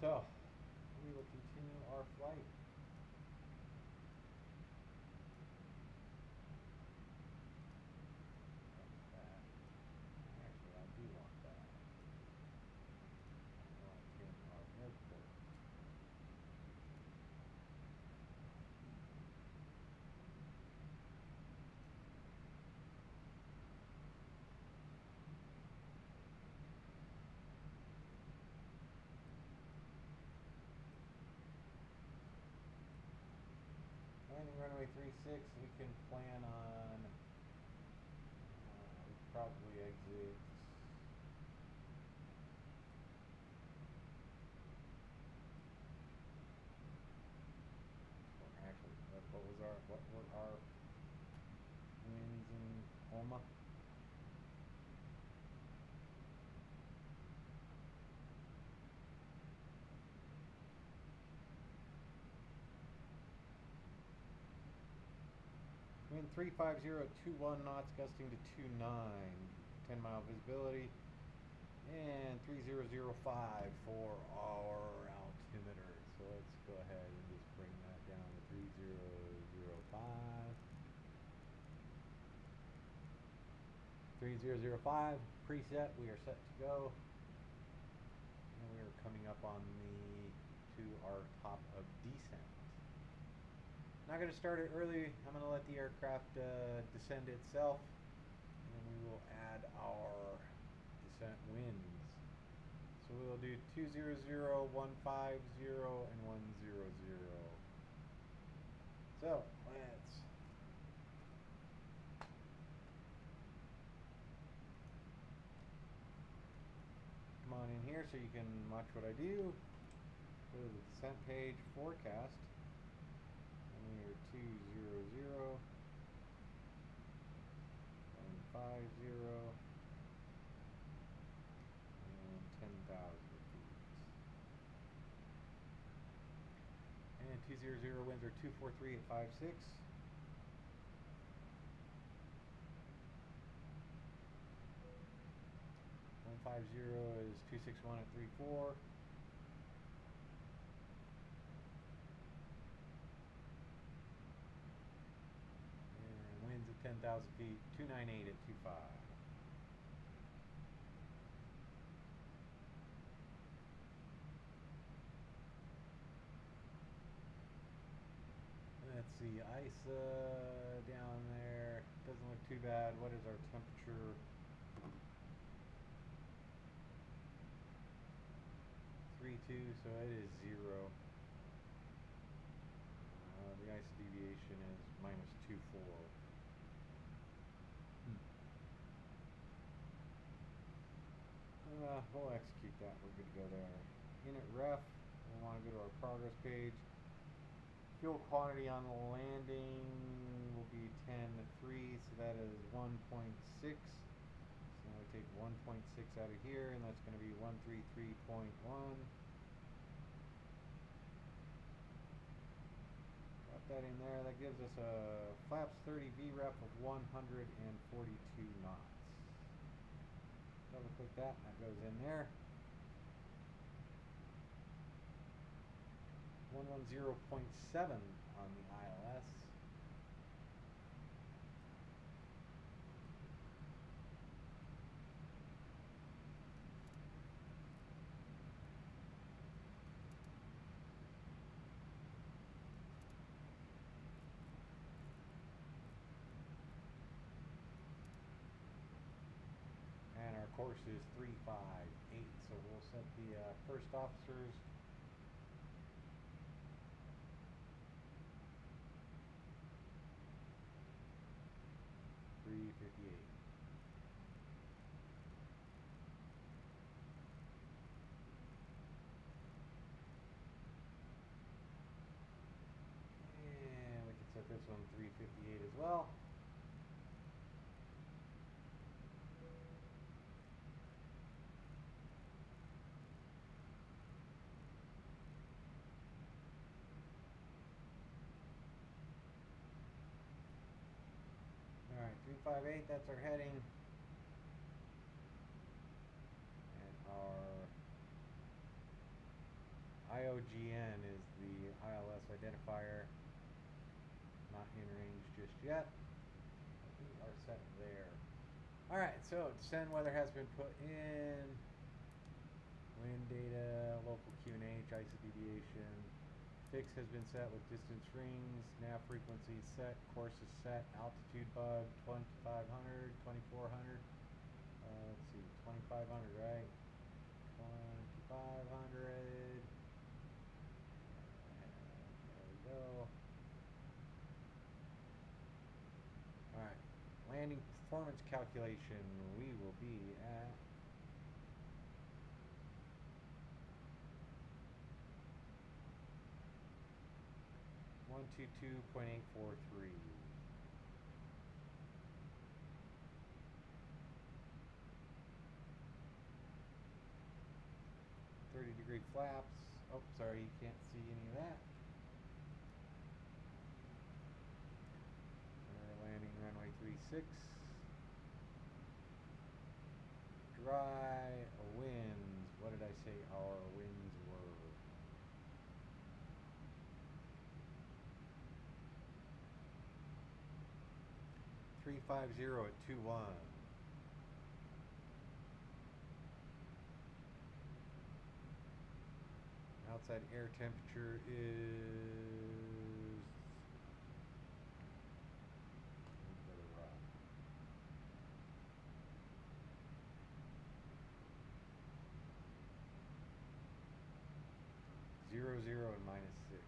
So, we will continue our flight. Actually, I do want that. I want to pin our airport. Landing runway 36, we can plan on probably exit actually what were our winds in Omaha? Wind 35021 knots, gusting to 29, 10-mile visibility, and 3005 for our altimeter. So let's go ahead and just bring that down to 3005. 3005 preset. We are set to go, and we are coming up on to our top of descent. Not going to start it early. I'm going to let the aircraft descend itself, and then we will add our descent winds. So we'll do 200, 150, and 100. So let's come on in here so you can watch what I do. Go to the descent page, forecast. We are 200, 150, and 10,000 feet. And 200 winds are 243 at 56. 150 is 261 at 34. Winds at 10,000 feet, 298 at 25. see, ISA down there doesn't look too bad. What is our temperature? 3.2, so it is 0. The ISA deviation is -2.4. We'll execute that. We're good to go there. Init ref. We want to go to our progress page. Fuel quantity on the landing will be 10.3, so that is 1.6. So now we take 1.6 out of here, and that's going to be 133.1. Drop that in there. That gives us a flaps 30 VREF of 142 knots. Double click that, and that goes in there. 110.7 on the ILS. And our course is 358, so we'll set the first officers. And we can set this one 358 as well. Alright, 358, that's our heading. And our IOGN is the ILS identifier. Not in range just yet. We are set there. Alright, so descend weather has been put in. Wind data, local QNH, ISA deviation. Fix has been set with distance rings. Nav frequency set. Course is set. Altitude bug 2500, 2400. Let's see, 2500, right? 2500. There we go. Alright, landing performance calculation. We will be at 122.843. .30-degree flaps. Oh, sorry, you can't see any of that. We're landing runway 36. Dry winds. What did I say our winds were? 350 at 21. Outside air temperature is 00 and -6.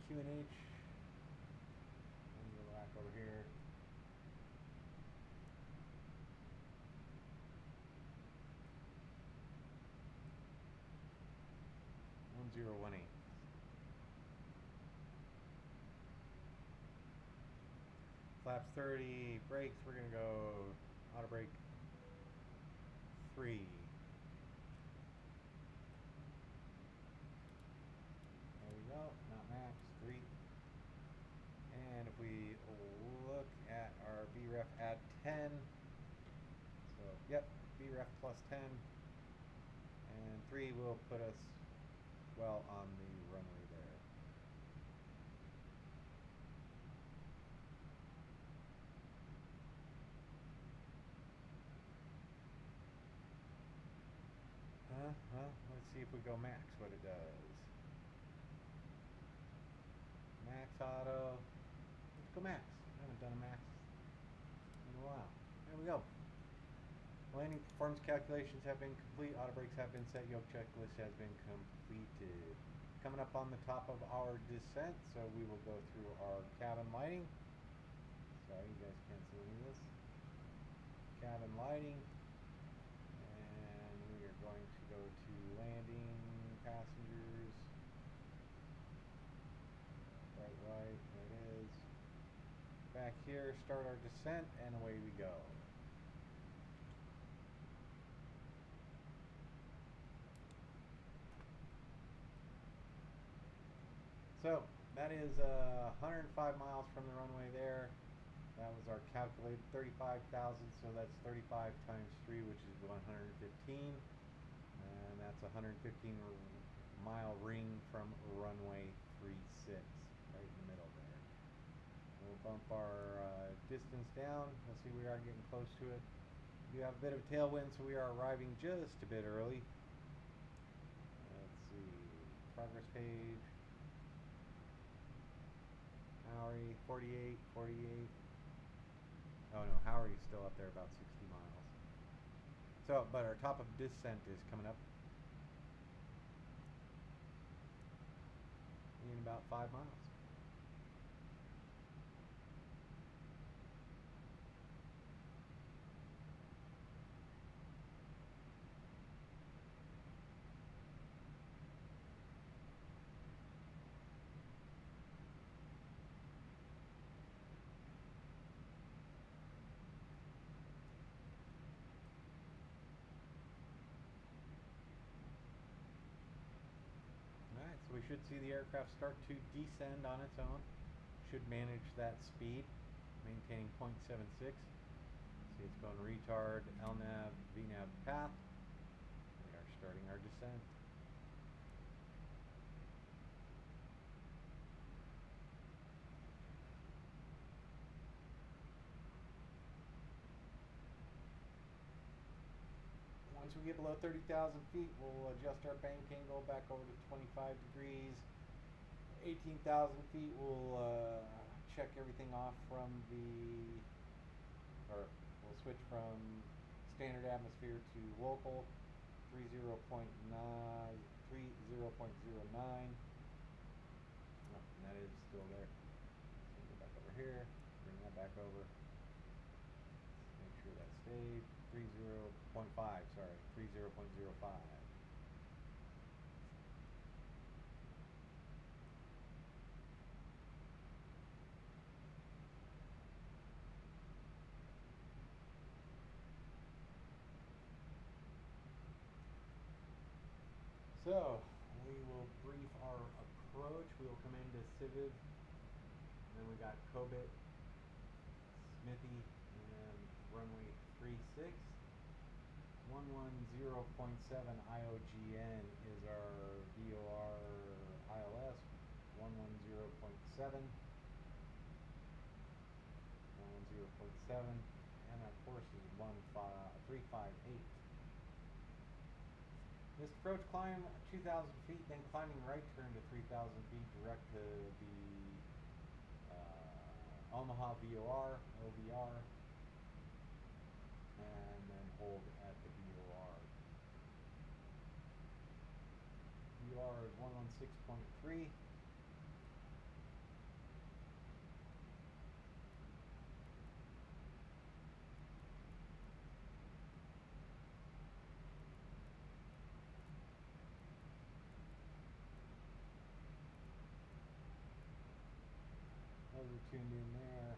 QNH. Let me go back over here. .1018. Flaps 30. Brakes. We're gonna go auto brake 3. There we go. Not max 3. 10. So, yep, VREF plus 10. And 3 will put us well on the runway there. Let's see if we go max, what it does. Max auto. Let's go max. I haven't done a max in a while. There we go. Landing performance calculations have been complete. Auto brakes have been set. Yoke checklist has been completed. Coming up on the top of our descent, so we will go through our cabin lighting. Sorry, you guys can't see any of this. Cabin lighting. And we are going to go to landing passengers. Right, there it is. Back here, start our descent, and away we go. So, that is 105 miles from the runway there. That was our calculated 35,000, so that's 35 times 3, which is 115. And that's a 115 mile ring from runway 36, right in the middle there. We'll bump our distance down. You'll see we are getting close to it. We do have a bit of a tailwind, so we are arriving just a bit early. Let's see, progress page. Howery, 48. Oh no, Howery's still up there about 60 miles. So, but our top of descent is coming up in about 5 miles. Alright, so we should see the aircraft start to descend on its own. Should manage that speed, maintaining 0.76. See, it's going retard, LNAV, VNAV path. We are starting our descent. Once we get below 30,000 feet, we'll adjust our bank angle back over to 25 degrees. 18,000 feet, we'll check everything off from we'll switch from standard atmosphere to local, 30.09. Oh, and that is still there. So go back over here, bring that back over. Make sure that stayed. 30.5, sorry, 30.05. So, we will brief our approach. We will come into Civiv, and then we got Kobit, Smithy, and runway 36. 110.7 IOGN is our VOR ILS. 110.7. 110.7, and our course is 358. This approach climb 2,000 feet, then climbing right turn to 3,000 feet direct to the Omaha VOR, OVR, and then hold at the VOR. VOR is 116.3. Those are tuned in there.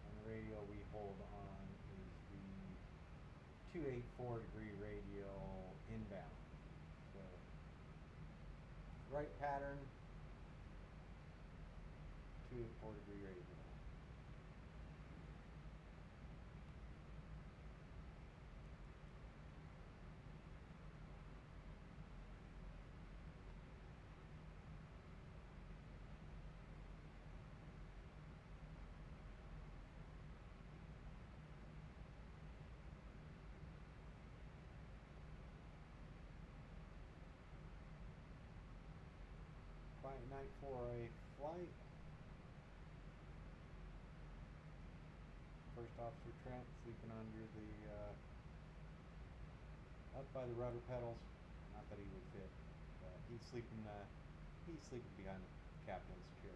And the radio we hold on is the 284 degree radial inbound. So, right pattern, 284 degree radial. night for a flight. First Officer Trent sleeping under the up by the rudder pedals. Not that he would fit, but he's sleeping behind the captain's chair.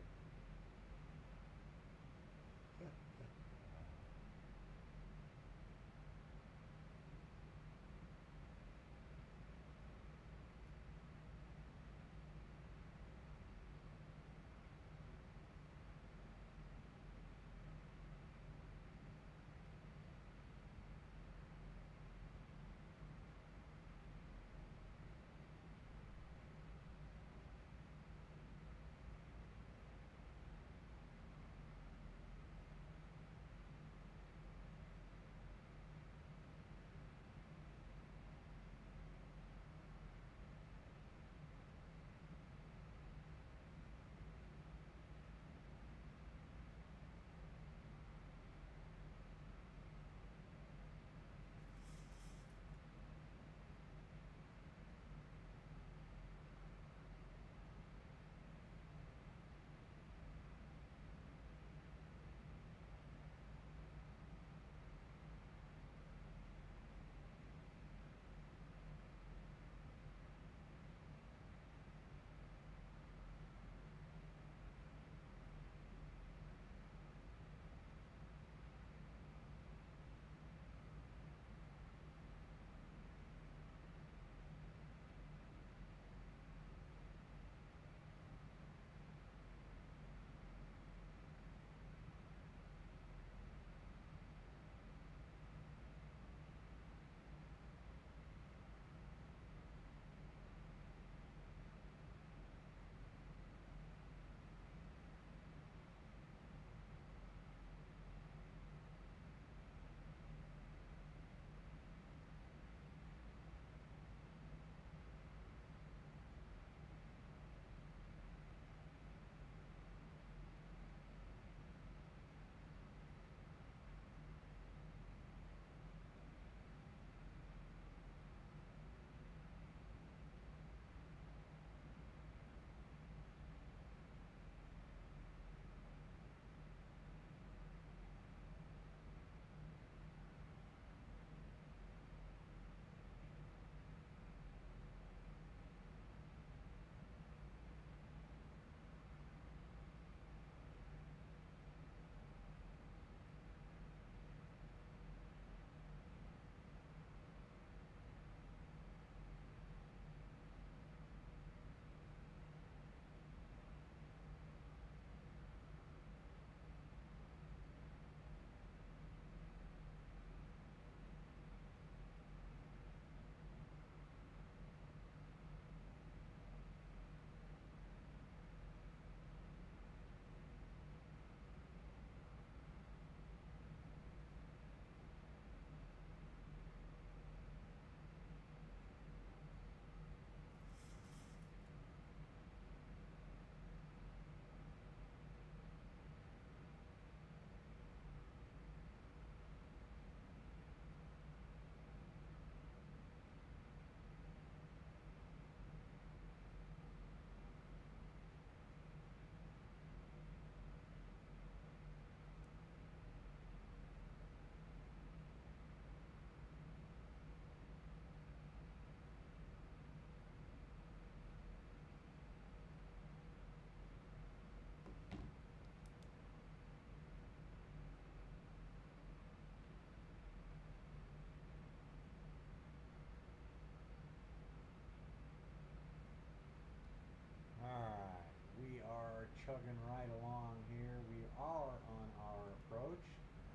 Alright, we are chugging right along here. We are on our approach,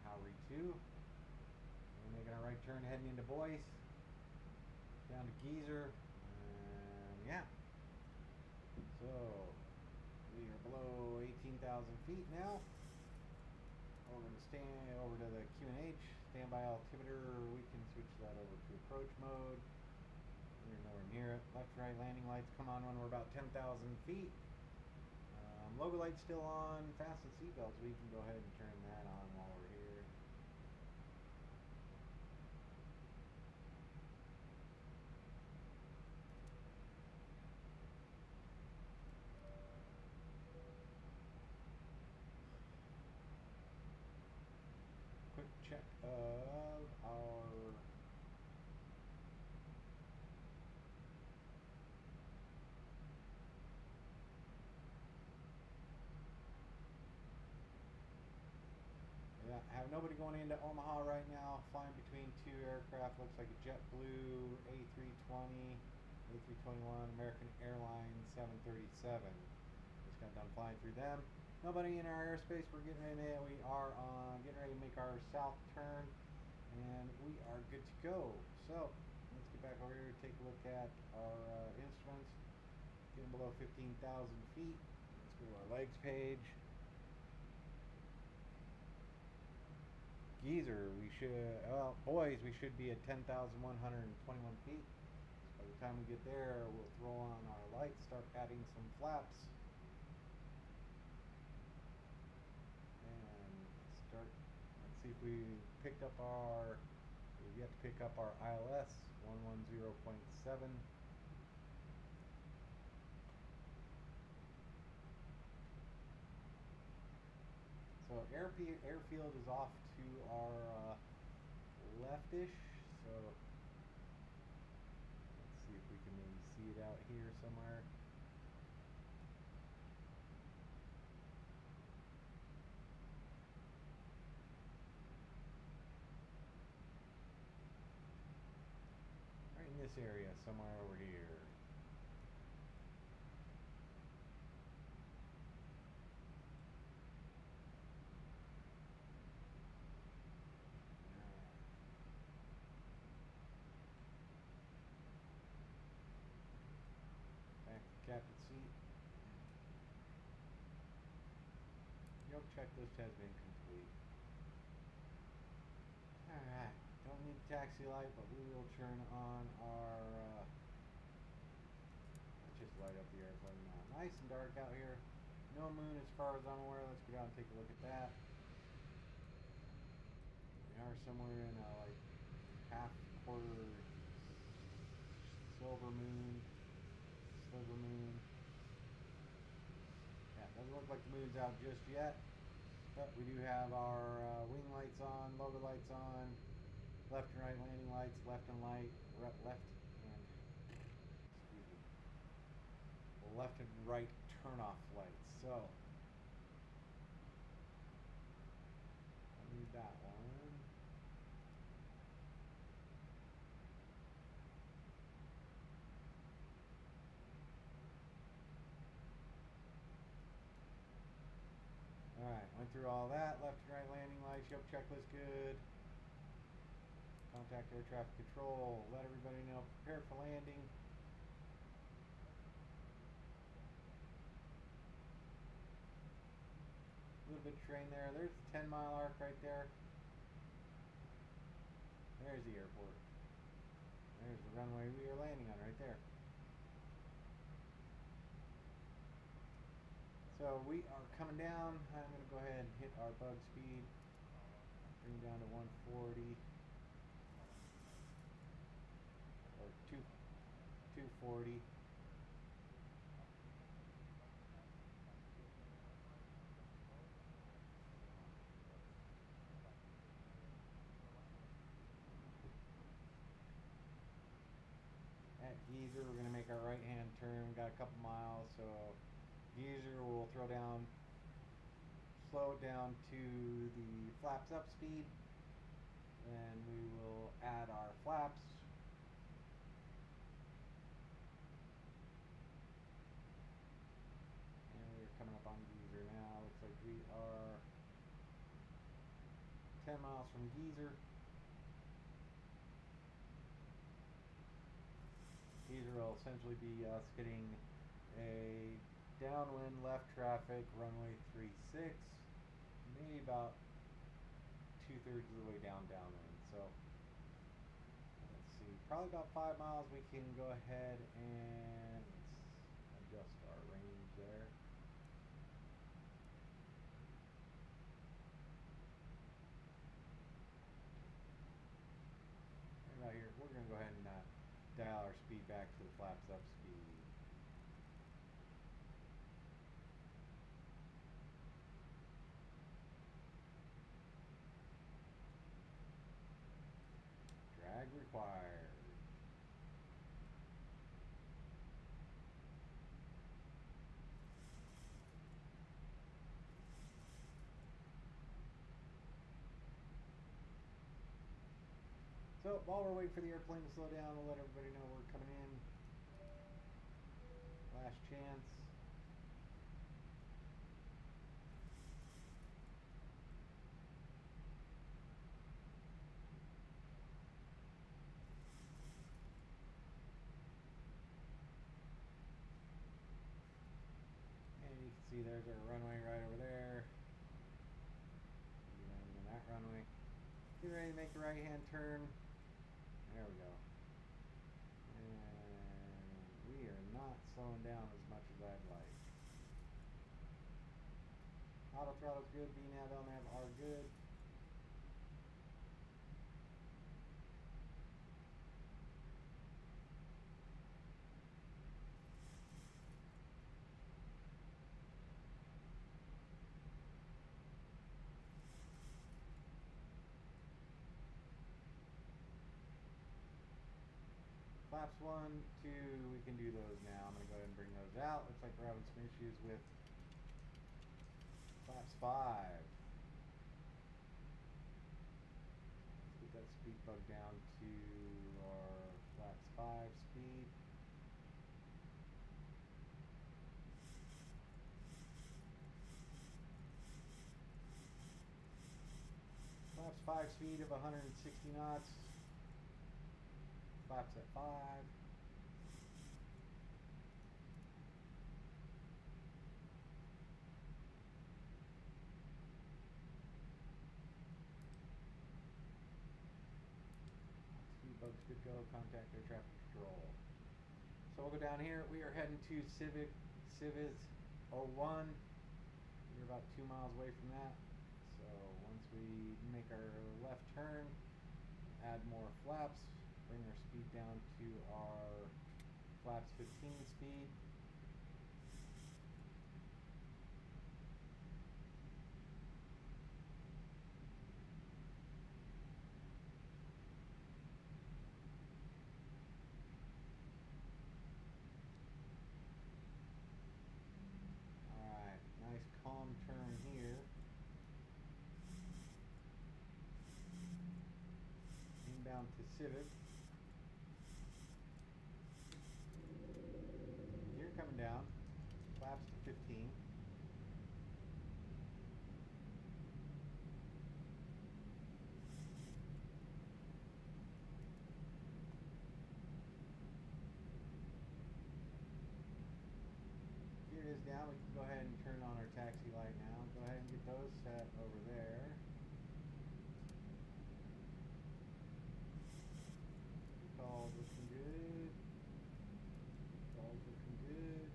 Howry 2. We're making our right turn heading into Boyce, down to Geezer, and yeah. So, we are below 18,000 feet now. Over to the QNH, standby altimeter. We can switch that over to approach mode. We're nowhere near it. Left, right landing lights come on when we're about 10,000 feet. Logo light's still on. Fasten seatbelts. We can go ahead and turn that on while we're here. of our yeah, have nobody going into Omaha right now, flying between two aircraft. Looks like a JetBlue A320, A321, American Airlines 737. Just got done flying through them. Nobody in our airspace. We're getting ready. We are getting ready to make our south turn, and we are good to go. So let's get back over here, take a look at our instruments. Getting below 15,000 feet. Let's go to our legs page. Geezer, we should, well, boys, we should be at 10,121 feet. By the time we get there, we'll throw on our lights, start adding some flaps. And let's see if we picked up our, we've yet to pick up our ILS 110.7. So airfield is off to our leftish, so let's see if we can maybe see it out here somewhere. Right in this area, somewhere over here. Back to captain seat. Yoke checklist has been complete. Alright, don't need taxi light, but we will turn on our, let's just light up the airplane now. Nice and dark out here. No moon as far as I'm aware. Let's go down and take a look at that. We are somewhere in a like half quarter silver moon, sliver moon. Yeah, doesn't look like the moon's out just yet, but we do have our wing lights on, logo lights on, left and right landing lights, left and right, left and right turn-off lights. So I need that one. Alright, went through all that. Left and right landing lights, yoke checklist good. Contact air traffic control, let everybody know, prepare for landing. A little bit of terrain there. There's the 10-mile arc right there. There's the airport. There's the runway we are landing on right there. So we are coming down. I'm going to go ahead and hit our bug speed. Bring it down to 140. Or 240. At Geezer, we're going to make our right hand turn. Got a couple miles, so Geezer will slow it down to the flaps up speed. Then we will add our flaps. And we're coming up on Geezer now. Looks like we are 10 miles from Geezer. Geezer will essentially be us hitting a downwind left traffic runway 36, maybe about 2/3 of the way downwind. So let's see, probably about 5 miles. We can go ahead and adjust our range there. Right about here, we're going to go ahead and dial our speed back to the flaps up speed. So while we're waiting for the airplane to slow down, we'll let everybody know we're coming in. Last chance. And you can see there's our runway right over there. We're landing on that runway. Get ready to make a right hand turn. There we go. And we are not slowing down as much as I'd like. Auto throttle's good, VNAV, LNAV are good. Flaps 1, 2, we can do those now. I'm going to go ahead and bring those out. Looks like we're having some issues with flaps 5. Let's get that speed bug down to our flaps 5 speed. Flaps 5 speed of 160 knots. Flaps at 5. Speed bug's good to go. Contact air traffic control. So we'll go down here. We are heading to Civiz 01. We're about 2 miles away from that. So once we make our left turn, add more flaps, bring our speed down to our flaps 15 speed. Alright, nice calm turn here. Inbound to Civic. You're coming down. Flaps to 15. Gear is down. We can go ahead and turn on our taxi light now. Go ahead and get those set over there. Call's looking good. Call's looking good.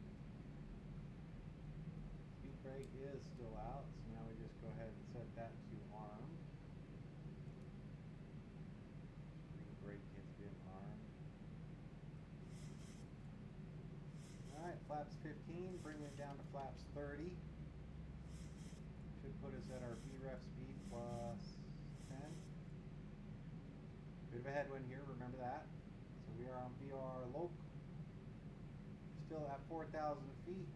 Speed brake is still out, so now we just go ahead and set that to armed. Speed brake has been armed. Alright, flaps 15, bringing it down to flaps 30. Should put us at our VREF speed plus 10. Bit of a headwind here, remember that. So we are on VR local. Still at 4,000 feet.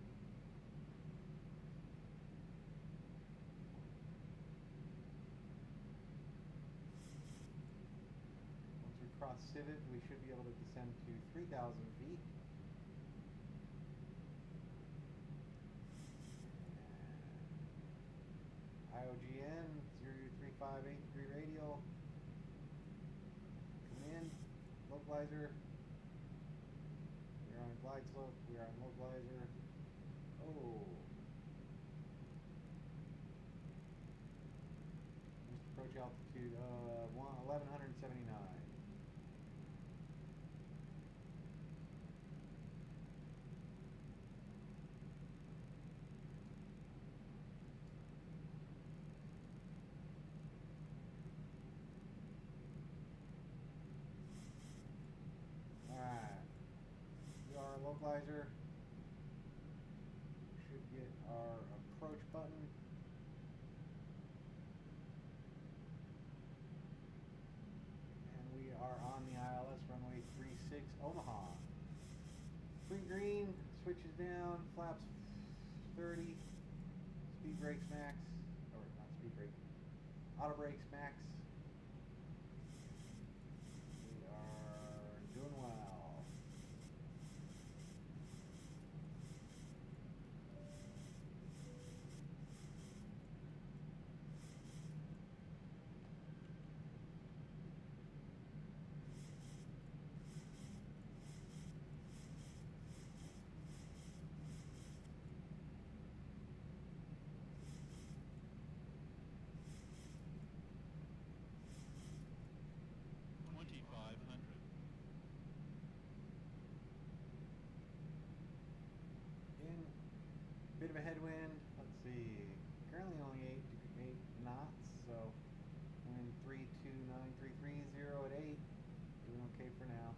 Once we cross Civic, we should be able to descend to 3,000 feet. IOGN 03583 radial. Come in, localizer. We're on glide slope, we are on localizer. Oh. Just approach altitude 1179. Alright. We are localizer. Should get our approach button. And we are on the ILS runway 36 Omaha. Green switches down, flaps 30, speed brakes max, or not speed brake, auto brakes max. of a headwind. Let's see. Currently only 8 knots, so wind 329,330 at 8. Doing okay for now.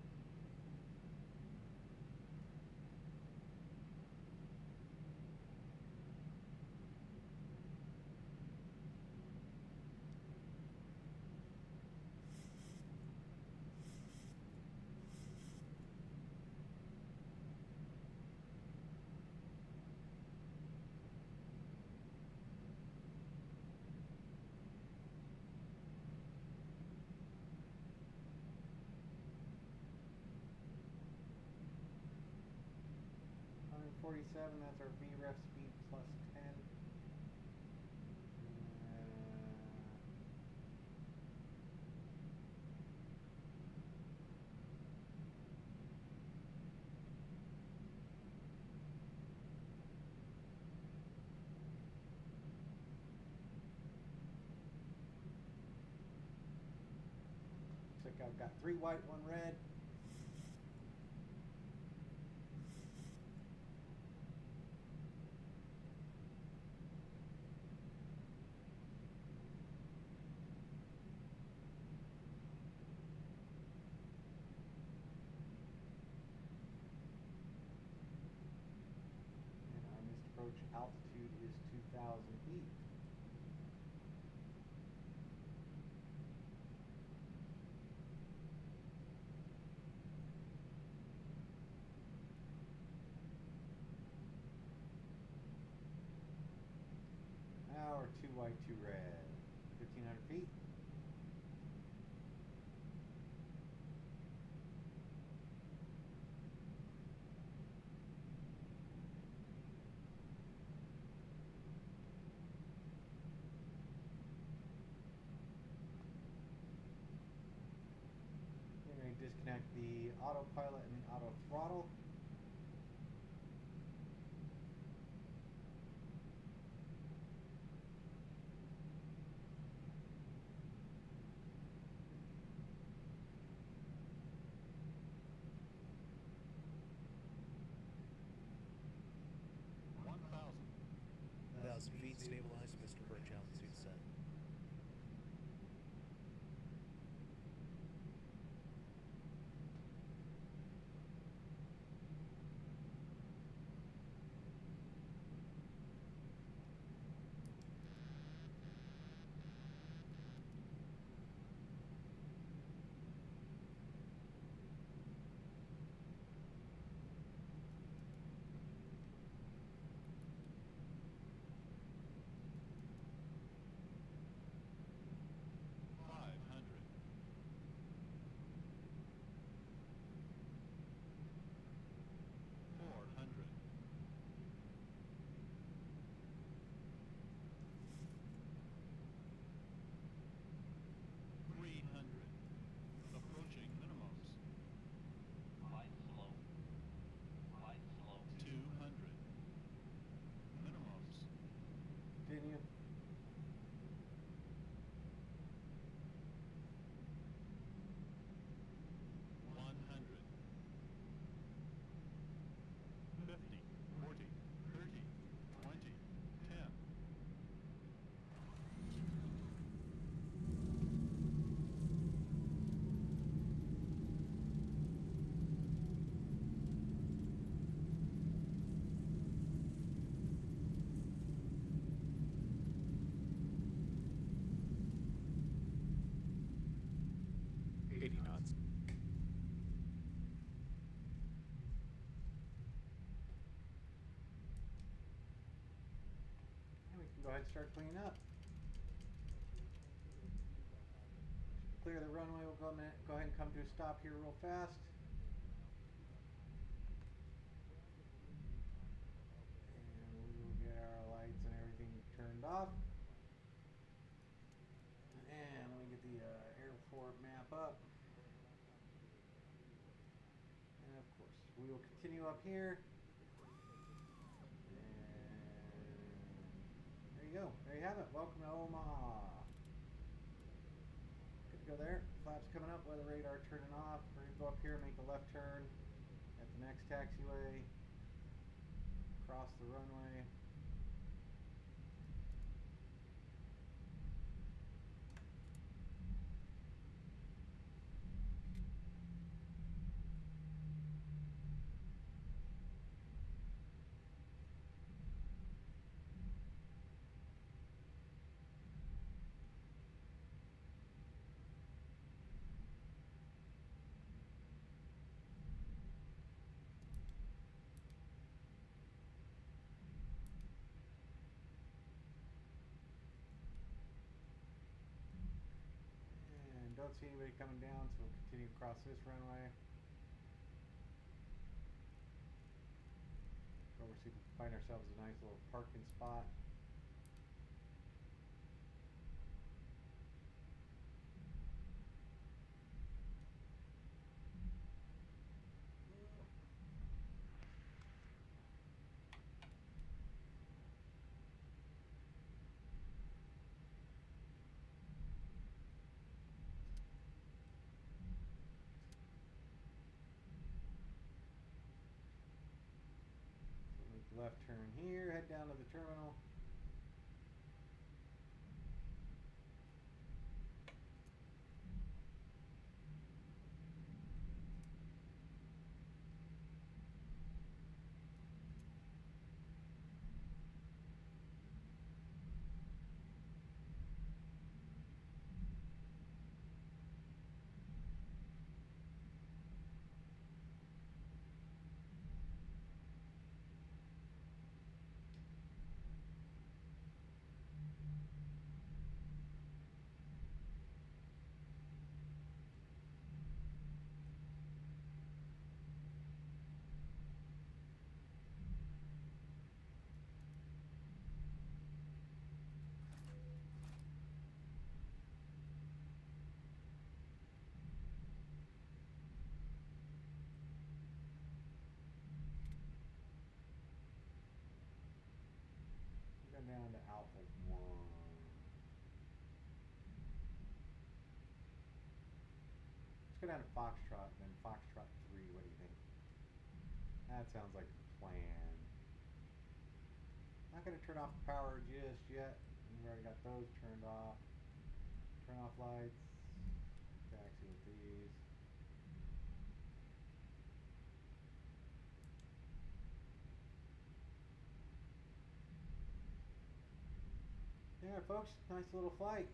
.47, that's our VREF speed plus 10. Looks like I've got 3 white, 1 red. Approach altitude is 2,000 feet. Now we're 2 white, 2 red. 1,500 feet. Disconnect the autopilot and the auto throttle. Feet stabilized, Mr. Birch, altitude set. Continue. Go ahead and start cleaning up. Clear the runway. We'll go ahead and come to a stop here real fast. And we will get our lights and everything turned off. And let me get the airport map up. And of course, we will continue up here. There you go. There you have it. Welcome to Omaha. Good to go there. Flaps coming up. Weather radar turning off. We're going to go up here and make a left turn at the next taxiway. Cross the runway. don't see anybody coming down, so we'll continue across this runway. Go over, see if we can find ourselves a nice little parking spot. Left turn here, head down to the terminal. Go down to Alpha 1. Let's go down to Foxtrot, then Foxtrot 3. What do you think? That sounds like a plan. Not going to turn off the power just yet. We've already got those turned off. Turn off lights. Taxi with these. There, folks. Nice little flight.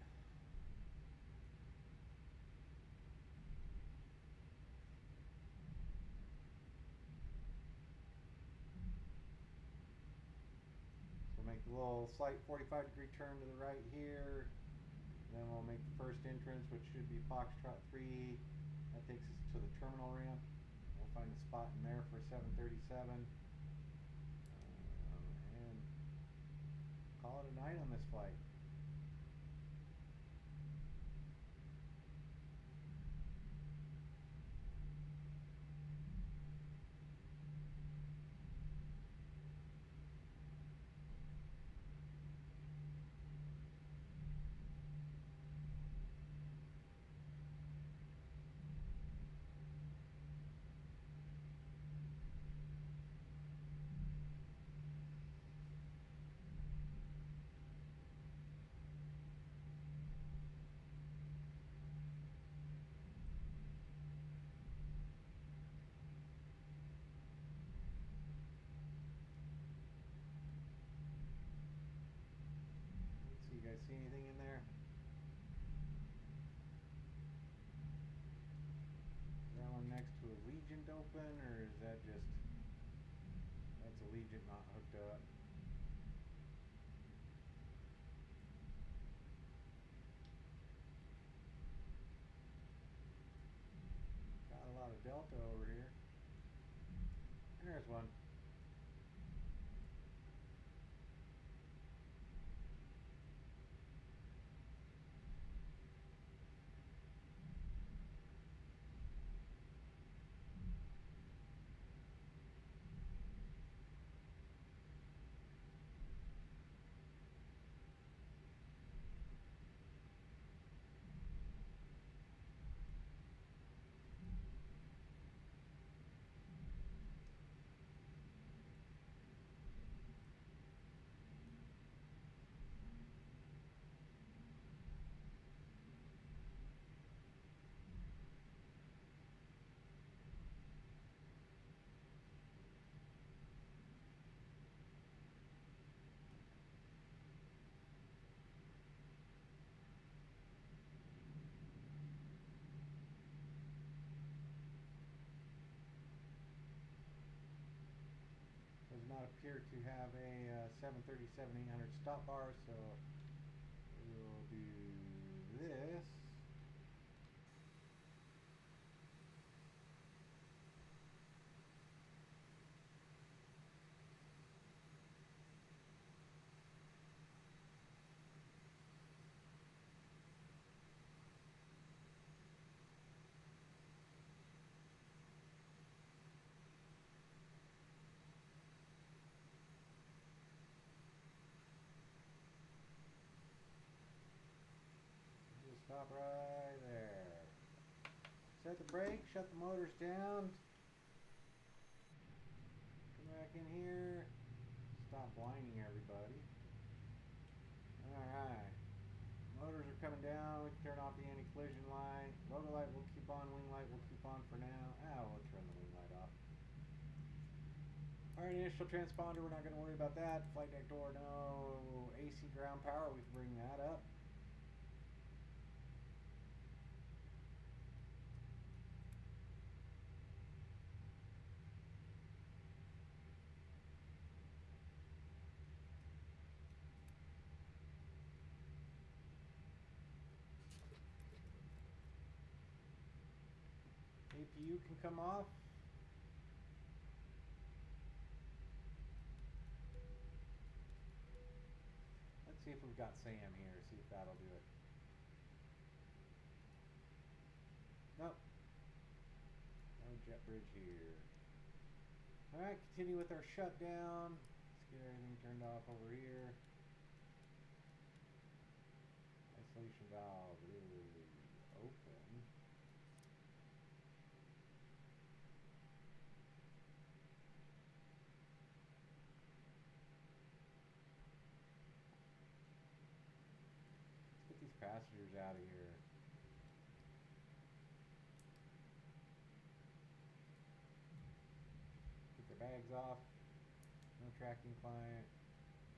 Make the little slight 45-degree turn to the right here. Then we'll make the first entrance, which should be Foxtrot 3. That takes us to the terminal ramp. We'll find a spot in there for 737. And call it a night on this flight. You guys see anything in there? Is that one next to Allegiant open, or is that just, that's Allegiant not hooked up? Got a lot of Delta over here. There's one. Does not appear to have a 737-800 stop bar, so we will do this. brake, shut the motors down. Come back in here. Stop blinding everybody. Alright. Motors are coming down. We can turn off the anti-collision light. Logo light will keep on. Wing light will keep on for now. We'll turn the wing light off. Alright, initial transponder, we're not going to worry about that. Flight deck door, no. AC ground power, we can bring that up. APU can come off. Let's see if we've got SAM here, see if that'll do it. Nope. No jet bridge here. Alright, continue with our shutdown. Let's get everything turned off over here. Isolation valve is open. Let's get these passengers out of here. Get their bags off. No tracking client.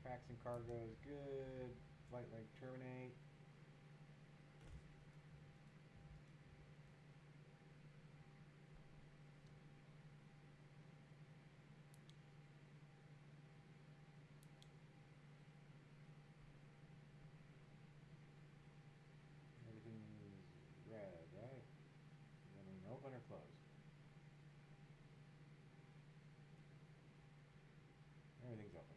Tracks and cargo is good. Flight leg terminate. Everything's red, right? I mean, open or closed? Everything's open.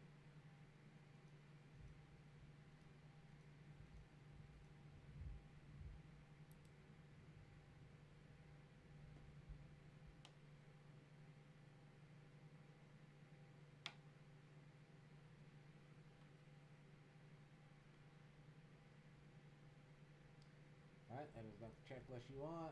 Alright, that is not the checklist you want.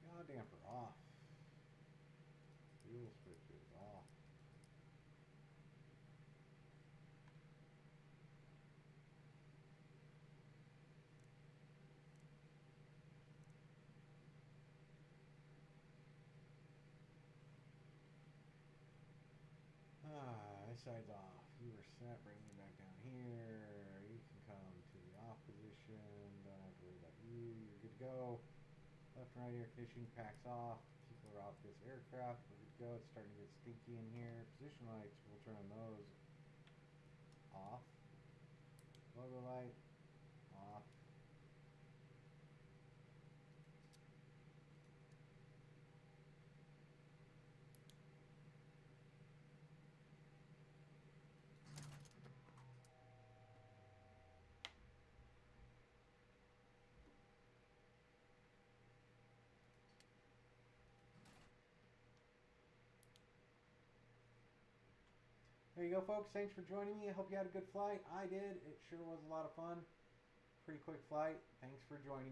Yaw damper off. Fuel switches off. Eyeside's off. You were set. Bring you back down here. You can come to the off position. Don't have to worry about you. You're good to go. Left and right air conditioning packs off. People are off this aircraft. We're good to go. It's starting to get stinky in here. Position lights, we'll turn those off. Logo light off. There you go, folks. Thanks for joining me. I hope you had a good flight. I did. It sure was a lot of fun. Pretty quick flight. Thanks for joining me.